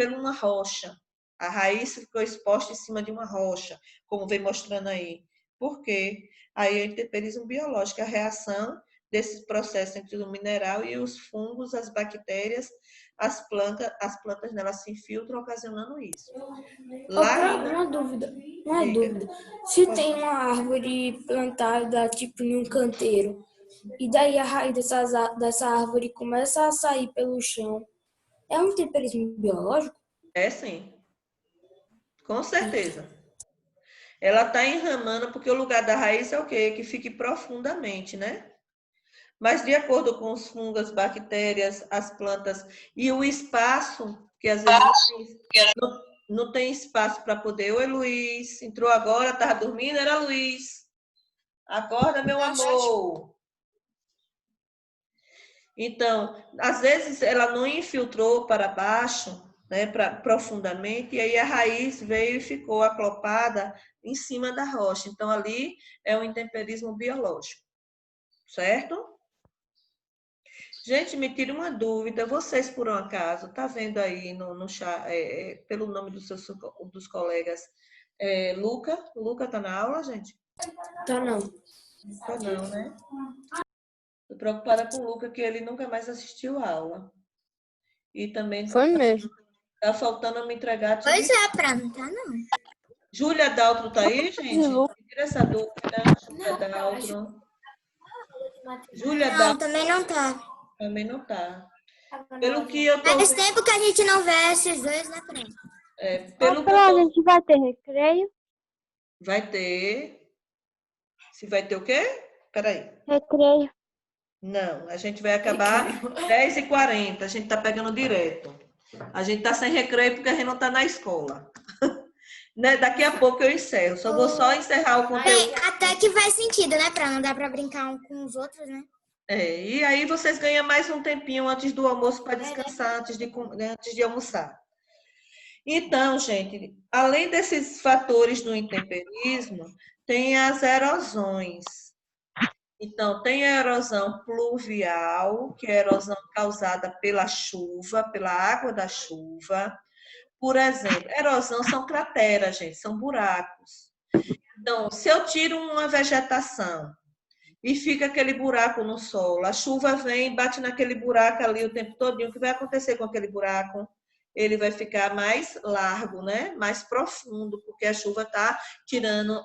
uma rocha. A raiz ficou exposta em cima de uma rocha, como vem mostrando aí. Por quê? Aí é o intemperismo biológico, a reação desse processo entre o mineral e os fungos, as bactérias, as plantas nelas se infiltram, ocasionando isso. Uma dúvida. Se tem uma árvore plantada tipo em um canteiro, e daí a raiz dessa árvore começa a sair pelo chão, é um temperismo biológico? É sim, com certeza. Ela está enramando, porque o lugar da raiz é o quê? Que fique profundamente, né? Mas de acordo com os fungos, bactérias, as plantas e o espaço, que às vezes não tem espaço para poder. Oi, Luiz, entrou agora, estava dormindo? Era Luiz. Acorda, meu amor. Então, às vezes ela não infiltrou para baixo, né, profundamente, e aí a raiz veio e ficou aclopada em cima da rocha. Então, ali é um intemperismo biológico, certo? Gente, me tira uma dúvida. Vocês, por um acaso, tá vendo aí no chat, pelo nome dos colegas, Luca? Luca tá na aula, gente? Tá não. Tá não, né? Tô preocupada com o Luca, que ele nunca mais assistiu a aula. E também Foi mesmo. tá faltando me entregar. Pois é, pra não tá, não. Júlia Daltro tá aí, gente? Tira essa dúvida. Júlia Daltro. Júlia Não, Daltro também não tá. também não tá. Pelo que eu tô Faz vendo, tempo que a gente não vê esses dois, né, Fran? pelo que eu tô... gente vai ter recreio? Vai ter. Se vai ter o quê? Peraí. Recreio. Não, a gente vai acabar 10h40. A gente tá pegando direto. A gente tá sem recreio porque a gente não tá na escola. Né? Daqui a pouco eu encerro. Vou só encerrar o conteúdo. Bem, até que faz sentido, né, Fran? Não dá pra brincar um com os outros, né? E aí vocês ganham mais um tempinho antes do almoço para descansar, antes de almoçar. Então, gente, além desses fatores do intemperismo, tem as erosões. Então, tem a erosão pluvial, que é a erosão causada pela chuva, pela água da chuva. Por exemplo, erosão são crateras, gente, são buracos. Então, se eu tiro uma vegetação e fica aquele buraco no solo, a chuva vem, bate naquele buraco ali o tempo todo, o que vai acontecer com aquele buraco? Ele vai ficar mais largo, né? Mais profundo, porque a chuva está tirando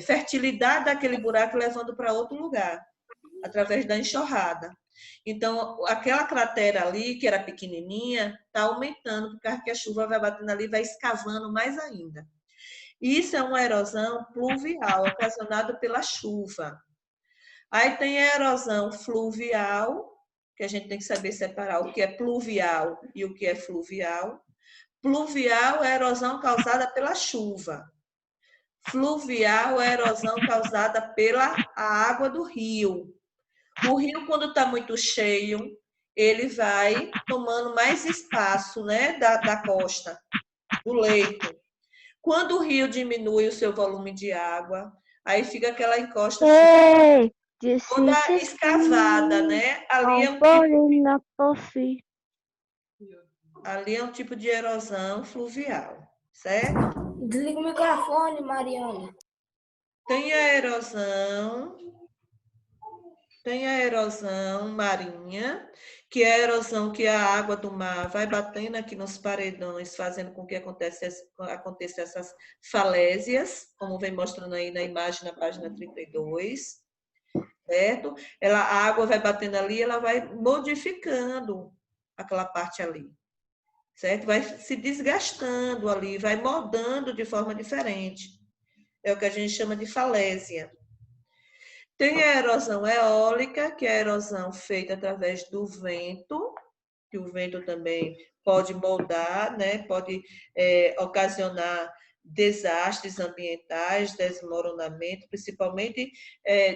fertilidade daquele buraco, levando para outro lugar, através da enxurrada. Então, aquela cratera ali, que era pequenininha, está aumentando, por causa que a chuva vai batendo ali, vai escavando mais ainda. Isso é uma erosão pluvial, ocasionada pela chuva. Aí tem a erosão fluvial, que a gente tem que saber separar o que é pluvial e o que é fluvial. Pluvial é a erosão causada pela chuva. Fluvial é a erosão causada pela água do rio. O rio, quando está muito cheio, ele vai tomando mais espaço, né, da costa, do leito. Quando o rio diminui o seu volume de água, aí fica aquela encosta toda escavada, né? Ali é um tipo de erosão fluvial, certo? Desliga o microfone, Mariana. Tem a erosão marinha, que é a erosão que a água do mar vai batendo aqui nos paredões, fazendo com que aconteça essas falésias, como vem mostrando aí na imagem na página 32, certo? A água vai batendo ali, ela vai modificando aquela parte ali, certo? Vai se desgastando ali, vai moldando de forma diferente. É o que a gente chama de falésia. Tem a erosão eólica, que é a erosão feita através do vento, que o vento também pode moldar, né? Pode ocasionar desastres ambientais, desmoronamento, principalmente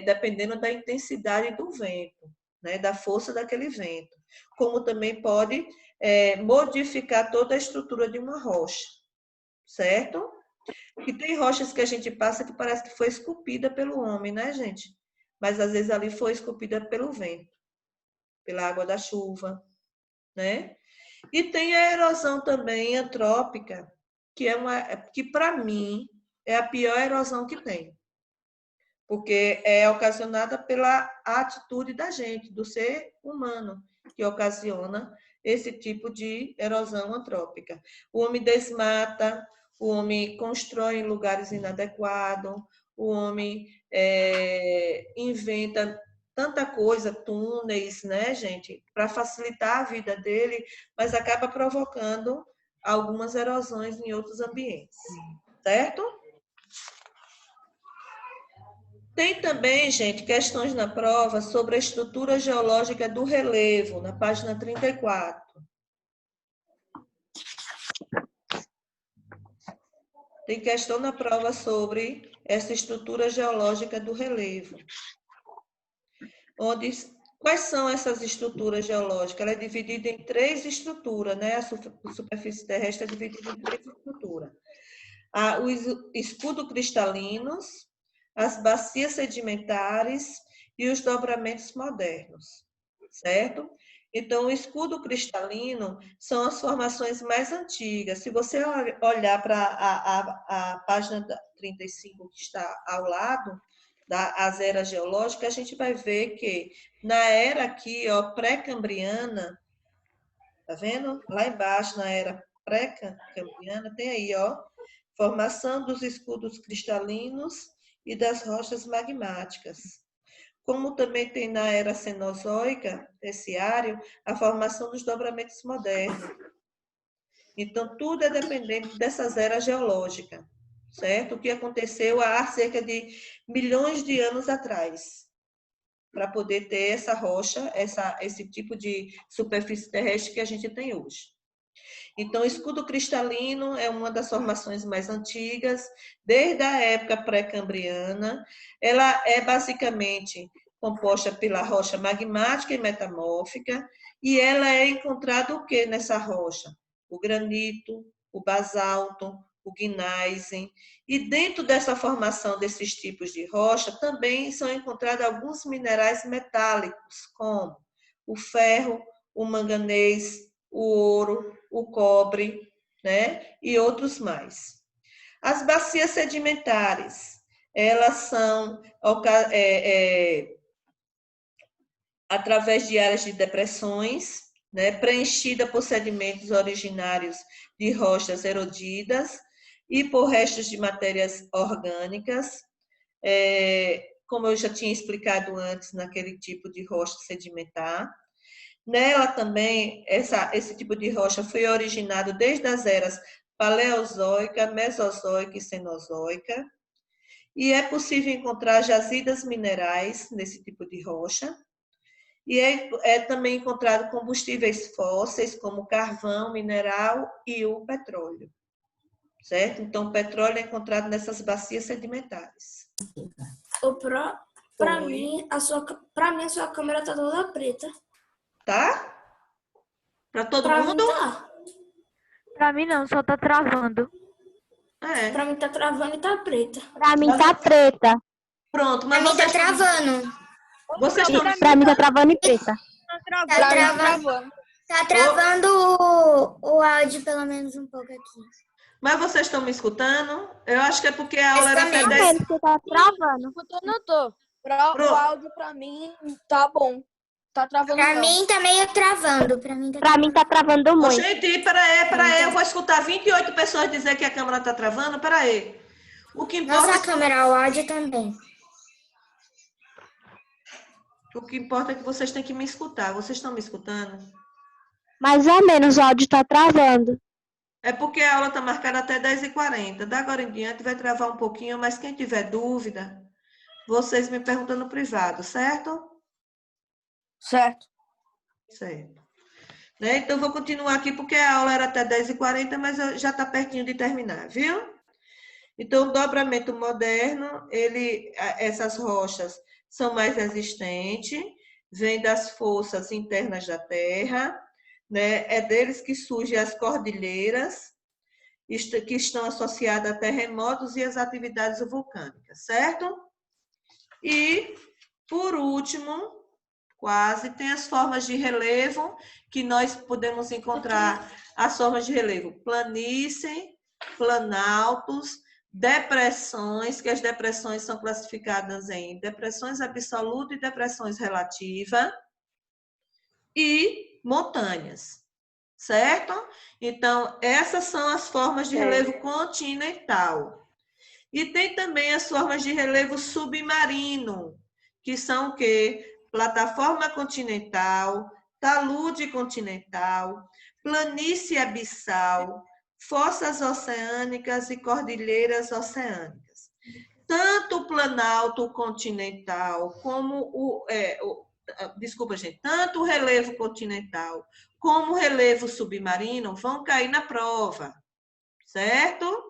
dependendo da intensidade do vento, né? Da força daquele vento. Como também pode modificar toda a estrutura de uma rocha, certo? E tem rochas que a gente passa que parece que foi esculpida pelo homem, né, gente? Mas às vezes ali foi esculpida pelo vento, pela água da chuva, né? E tem a erosão também antrópica, que para mim é a pior erosão que tem, porque é ocasionada pela atitude da gente, do ser humano, que ocasiona esse tipo de erosão antrópica. O homem desmata, o homem constrói em lugares inadequados, o homem inventa tanta coisa, túneis, né, gente, para facilitar a vida dele, mas acaba provocando algumas erosões em outros ambientes, certo? Tem também, gente, questões na prova sobre a estrutura geológica do relevo, na página 34. Tem questão na prova sobre essa estrutura geológica do relevo. Quais são essas estruturas geológicas? Ela é dividida em 3 estruturas, né? A superfície terrestre é dividida em 3 estruturas. Os escudos cristalinos, as bacias sedimentares e os dobramentos modernos, certo? Então, o escudo cristalino são as formações mais antigas. Se você olhar para a página 35 que está ao lado das eras geológicas, a gente vai ver que na era aqui, ó, pré-cambriana, tá vendo? Lá embaixo, na era pré-cambriana, tem aí, ó, formação dos escudos cristalinos e das rochas magmáticas. Como também tem na era cenozoica, terciário, a formação dos dobramentos modernos. Então, tudo é dependente dessas eras geológicas, certo? O que aconteceu há cerca de milhões de anos atrás, para poder ter essa rocha, esse tipo de superfície terrestre que a gente tem hoje. Então, o escudo cristalino é uma das formações mais antigas, desde a época pré-cambriana. Ela é basicamente composta pela rocha magmática e metamórfica, e ela é encontrada o que nessa rocha? O granito, o basalto, o gneissen. E dentro dessa formação desses tipos de rocha, também são encontrados alguns minerais metálicos, como o ferro, o manganês, o ouro, o cobre, né? E outros mais. As bacias sedimentares, elas são através de áreas de depressões, né? Preenchida por sedimentos originários de rochas erodidas e por restos de matérias orgânicas, como eu já tinha explicado antes, naquele tipo de rocha sedimentar. Nela também, esse tipo de rocha foi originado desde as eras paleozoica, mesozoica e cenozoica. E é possível encontrar jazidas minerais nesse tipo de rocha. E é também encontrado combustíveis fósseis, como carvão, mineral e o petróleo. certo? Então, petróleo é encontrado nessas bacias sedimentares. Pra Oi. mim, a sua câmera tá toda preta. Tá? Para todo Pra mundo? mim tá. Pra mim não, só tá travando. É. Pra mim tá travando e tá preta. Pra mim tá preta. Pronto, Pra mas mim tá vocês estão... travando. Vocês estão... Pra mim tá travando e preta. Tá Tá travando. travando. Tá travando o áudio pelo menos um pouco aqui. Mas vocês estão me escutando? Eu acho que é porque a aula era até Essa 10... Porque tá travando. Eu não tô. O Pronto. áudio pra mim tá bom. Tá travando Pra não. mim tá meio travando. Pra mim tá travando Ô, muito. gente, peraí, eu vou escutar 28 pessoas dizer que a câmera tá travando, peraí. O que importa... Nossa câmera, o áudio também. O que importa é que vocês têm que me escutar. Vocês estão me escutando? Mais ou menos o áudio tá travando. É porque a aula está marcada até 10h40. Da agora em diante vai travar um pouquinho, mas quem tiver dúvida, vocês me perguntam no privado, certo? Certo. Certo. Né? Então, vou continuar aqui porque a aula era até 10h40, mas já está pertinho de terminar, viu? Então, o dobramento moderno, essas rochas são mais resistentes, vêm das forças internas da Terra, né? É deles que surgem as cordilheiras, que estão associadas a terremotos e as atividades vulcânicas, certo? E, por último, quase, tem as formas de relevo, que nós podemos encontrar as formas de relevo: planície, planaltos, depressões, que as depressões são classificadas em depressões absoluta e depressões relativa, e montanhas, certo? Então, essas são as formas de relevo continental. E tem também as formas de relevo submarino, que são o quê? Plataforma continental, talude continental, planície abissal, fossas oceânicas e cordilheiras oceânicas. Tanto o planalto continental como tanto o relevo continental como o relevo submarino vão cair na prova, certo?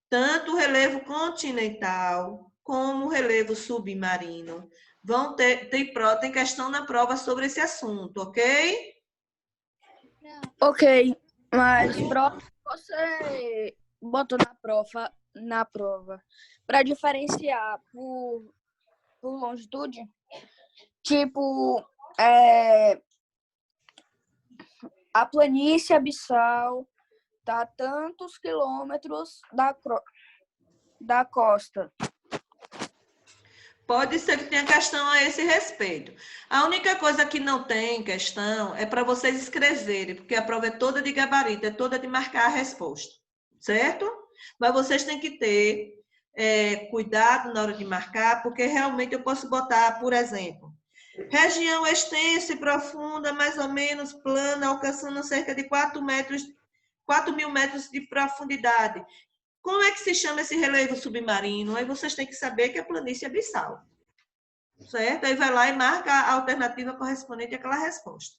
Tanto o relevo continental como o relevo submarino vão tem questão na prova sobre esse assunto, ok? Ok, mas você botou na prova para diferenciar por longitude, tipo a planície abissal tá a tantos quilômetros da costa. Pode ser que tenha questão a esse respeito. A única coisa que não tem questão é para vocês escreverem, porque a prova é toda de gabarito, é toda de marcar a resposta, certo? Mas vocês têm que ter cuidado na hora de marcar, porque realmente eu posso botar, por exemplo, região extensa e profunda, mais ou menos plana, alcançando cerca de 4.000 metros de profundidade. Como é que se chama esse relevo submarino? Aí vocês têm que saber que é planície abissal. Certo? Aí vai lá e marca a alternativa correspondente àquela resposta.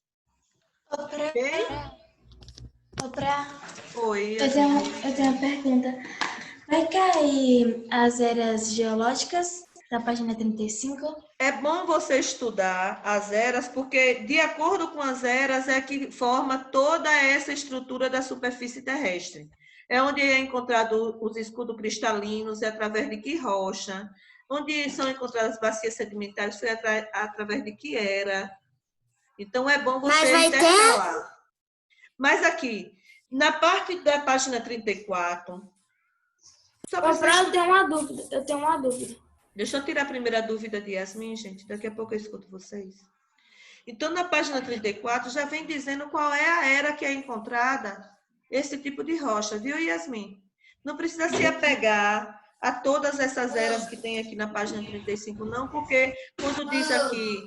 Ok? Oi. Eu tenho uma pergunta. Vai cair as eras geológicas da página 35? É bom você estudar as eras, porque de acordo com as eras é que forma toda essa estrutura da superfície terrestre. É onde é encontrado os escudos cristalinos, é através de que rocha, onde são encontradas bacias sedimentares, foi através de que era. Então, é bom você intercalar. Mas aqui, na parte da página 34... Eu tenho uma dúvida. Deixa eu tirar a primeira dúvida de Yasmin, gente. Daqui a pouco eu escuto vocês. Então, na página 34, já vem dizendo qual é a era que é encontrada esse tipo de rocha, viu, Yasmin? Não precisa se apegar a todas essas eras que tem aqui na página 35, não, porque quando diz aqui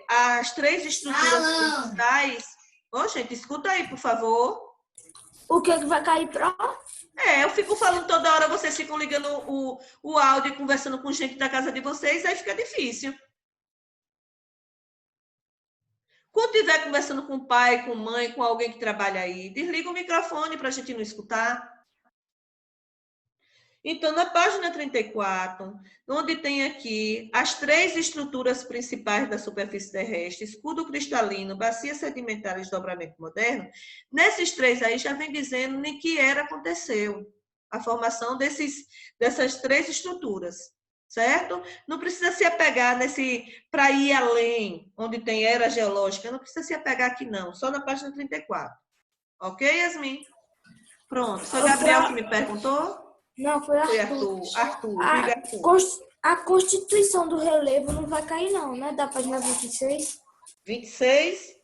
as 3 estruturas principais... Ô, gente, escuta aí, por favor. O que vai cair prova? Eu fico falando toda hora, vocês ficam ligando o áudio e conversando com gente da casa de vocês, aí fica difícil. Quando estiver conversando com o pai, com mãe, com alguém que trabalha aí, desliga o microfone para a gente não escutar. Então, na página 34, onde tem aqui as 3 estruturas principais da superfície terrestre, escudo cristalino, bacia sedimentar e desdobramento moderno, nesses 3 aí já vem dizendo em que era aconteceu a formação dessas 3 estruturas, certo? Não precisa se apegar para ir além, onde tem era geológica, não precisa se apegar aqui não, só na página 34. Ok, Yasmin? Pronto, foi o Gabriel que me perguntou? Não, foi Foi Arthur. Arthur. Diga, Arthur. A constituição do relevo não vai cair não, né? Da página 26. 26?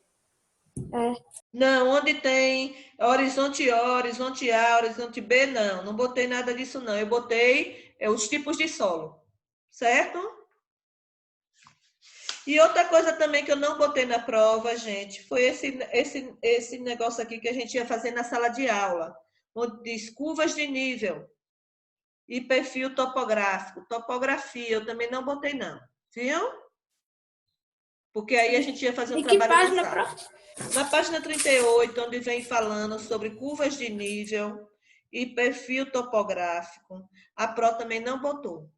É. Não, onde tem horizonte O, horizonte A, horizonte B, não botei nada disso não. Eu botei os tipos de solo, certo? E outra coisa também que eu não botei na prova, gente, foi esse negócio aqui que a gente ia fazer na sala de aula, onde diz curvas de nível e perfil topográfico. Topografia, eu também não botei não, viu? Porque aí a gente ia fazer um trabalho na sala. Na página 38, onde vem falando sobre curvas de nível e perfil topográfico, a Pro também não botou.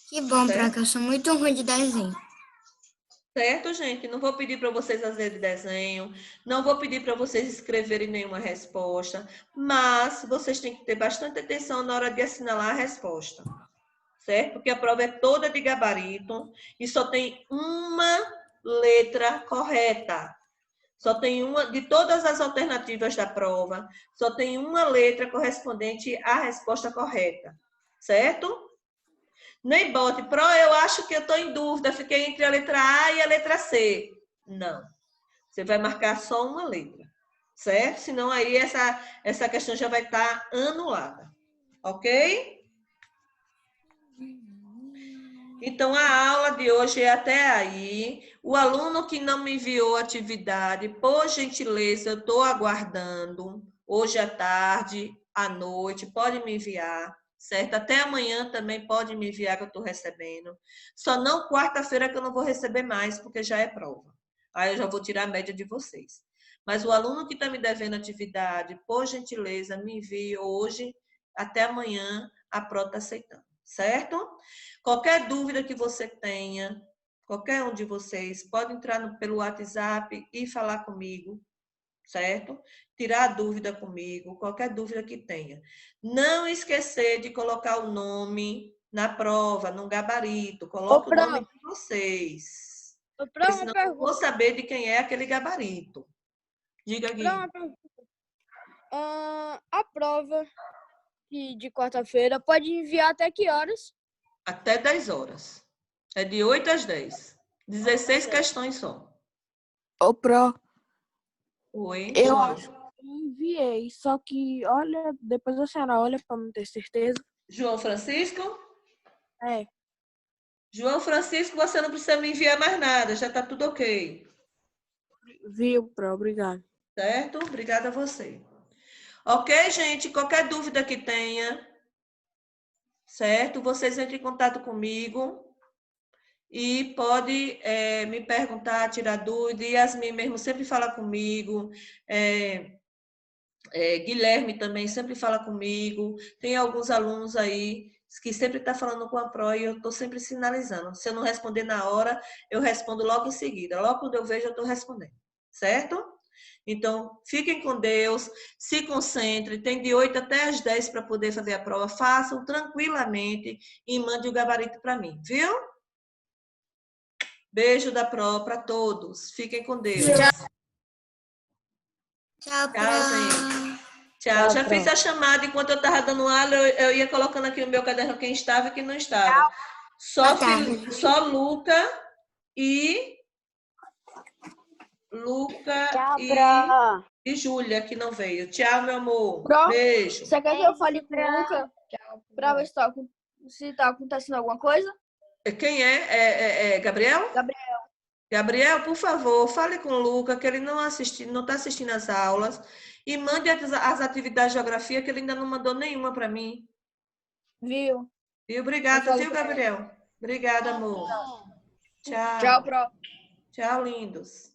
Que bom, Pro, que eu sou muito ruim de desenho. Certo, gente? Não vou pedir para vocês fazerem desenho, não vou pedir para vocês escreverem nenhuma resposta, mas vocês têm que ter bastante atenção na hora de assinalar a resposta, certo? Porque a prova é toda de gabarito e só tem uma letra correta. Só tem uma, de todas as alternativas da prova, só tem uma letra correspondente à resposta correta, certo? Nem bote, Pro, eu acho que eu estou em dúvida, fiquei entre a letra A e a letra C. Não. Você vai marcar só uma letra, certo? Senão aí essa questão já vai estar anulada. Ok? Então, a aula de hoje é até aí. O aluno que não me enviou a atividade, por gentileza, eu estou aguardando. Hoje à tarde, à noite, pode me enviar. Certo? Até amanhã também pode me enviar que eu estou recebendo. Só não quarta-feira que eu não vou receber mais, porque já é prova. Aí eu já vou tirar a média de vocês. Mas o aluno que está me devendo atividade, por gentileza, me envie hoje, até amanhã, a Pro está aceitando. Certo? Qualquer dúvida que você tenha, qualquer um de vocês, pode entrar pelo WhatsApp e falar comigo. Certo? Tirar a dúvida comigo, qualquer dúvida que tenha. Não esquecer de colocar o nome na prova, no gabarito. Coloque o nome de vocês. Porque senão eu vou saber de quem é aquele gabarito. Diga, Gui. A prova de quarta-feira pode enviar até que horas? Até 10 horas. É de 8 às 10. 16 questões só. Ô, Pro. Oi, Eu acho que enviei, só que, olha, depois a senhora olha para não ter certeza. João Francisco? É. João Francisco, você não precisa me enviar mais nada, já está tudo ok. Viu, Pro, obrigado. Certo? Obrigada a você. Ok, gente? Qualquer dúvida que tenha, certo? Vocês entrem em contato comigo. E pode me perguntar, tirar dúvida. Yasmin mesmo sempre fala comigo. Guilherme também sempre fala comigo. Tem alguns alunos aí que sempre estão falando com a Pro e eu estou sempre sinalizando. Se eu não responder na hora, eu respondo logo em seguida. Logo quando eu vejo, eu estou respondendo. Certo? Então, fiquem com Deus, se concentrem. Tem de 8 até as 10 para poder fazer a prova. Façam tranquilamente e mande o gabarito para mim, viu? Beijo da Pro para todos. Fiquem com Deus. Tchau, Pro. Tchau, gente. Tchau. Já fiz a chamada enquanto eu estava dando aula, eu ia colocando aqui no meu caderno quem estava e quem não estava. Só Luca e e Júlia que não veio. Tchau, meu amor. Pro, Beijo. você quer que eu fale com o Luca para ver se está acontecendo alguma coisa? Quem é? Gabriel? Gabriel, por favor, fale com o Luca, que ele não está assistindo as aulas, e mande as atividades de geografia, que ele ainda não mandou nenhuma para mim. Viu? E obrigada, viu, Gabriel? Obrigada, amor. Tchau. Tchau, Pro. Tchau, lindos.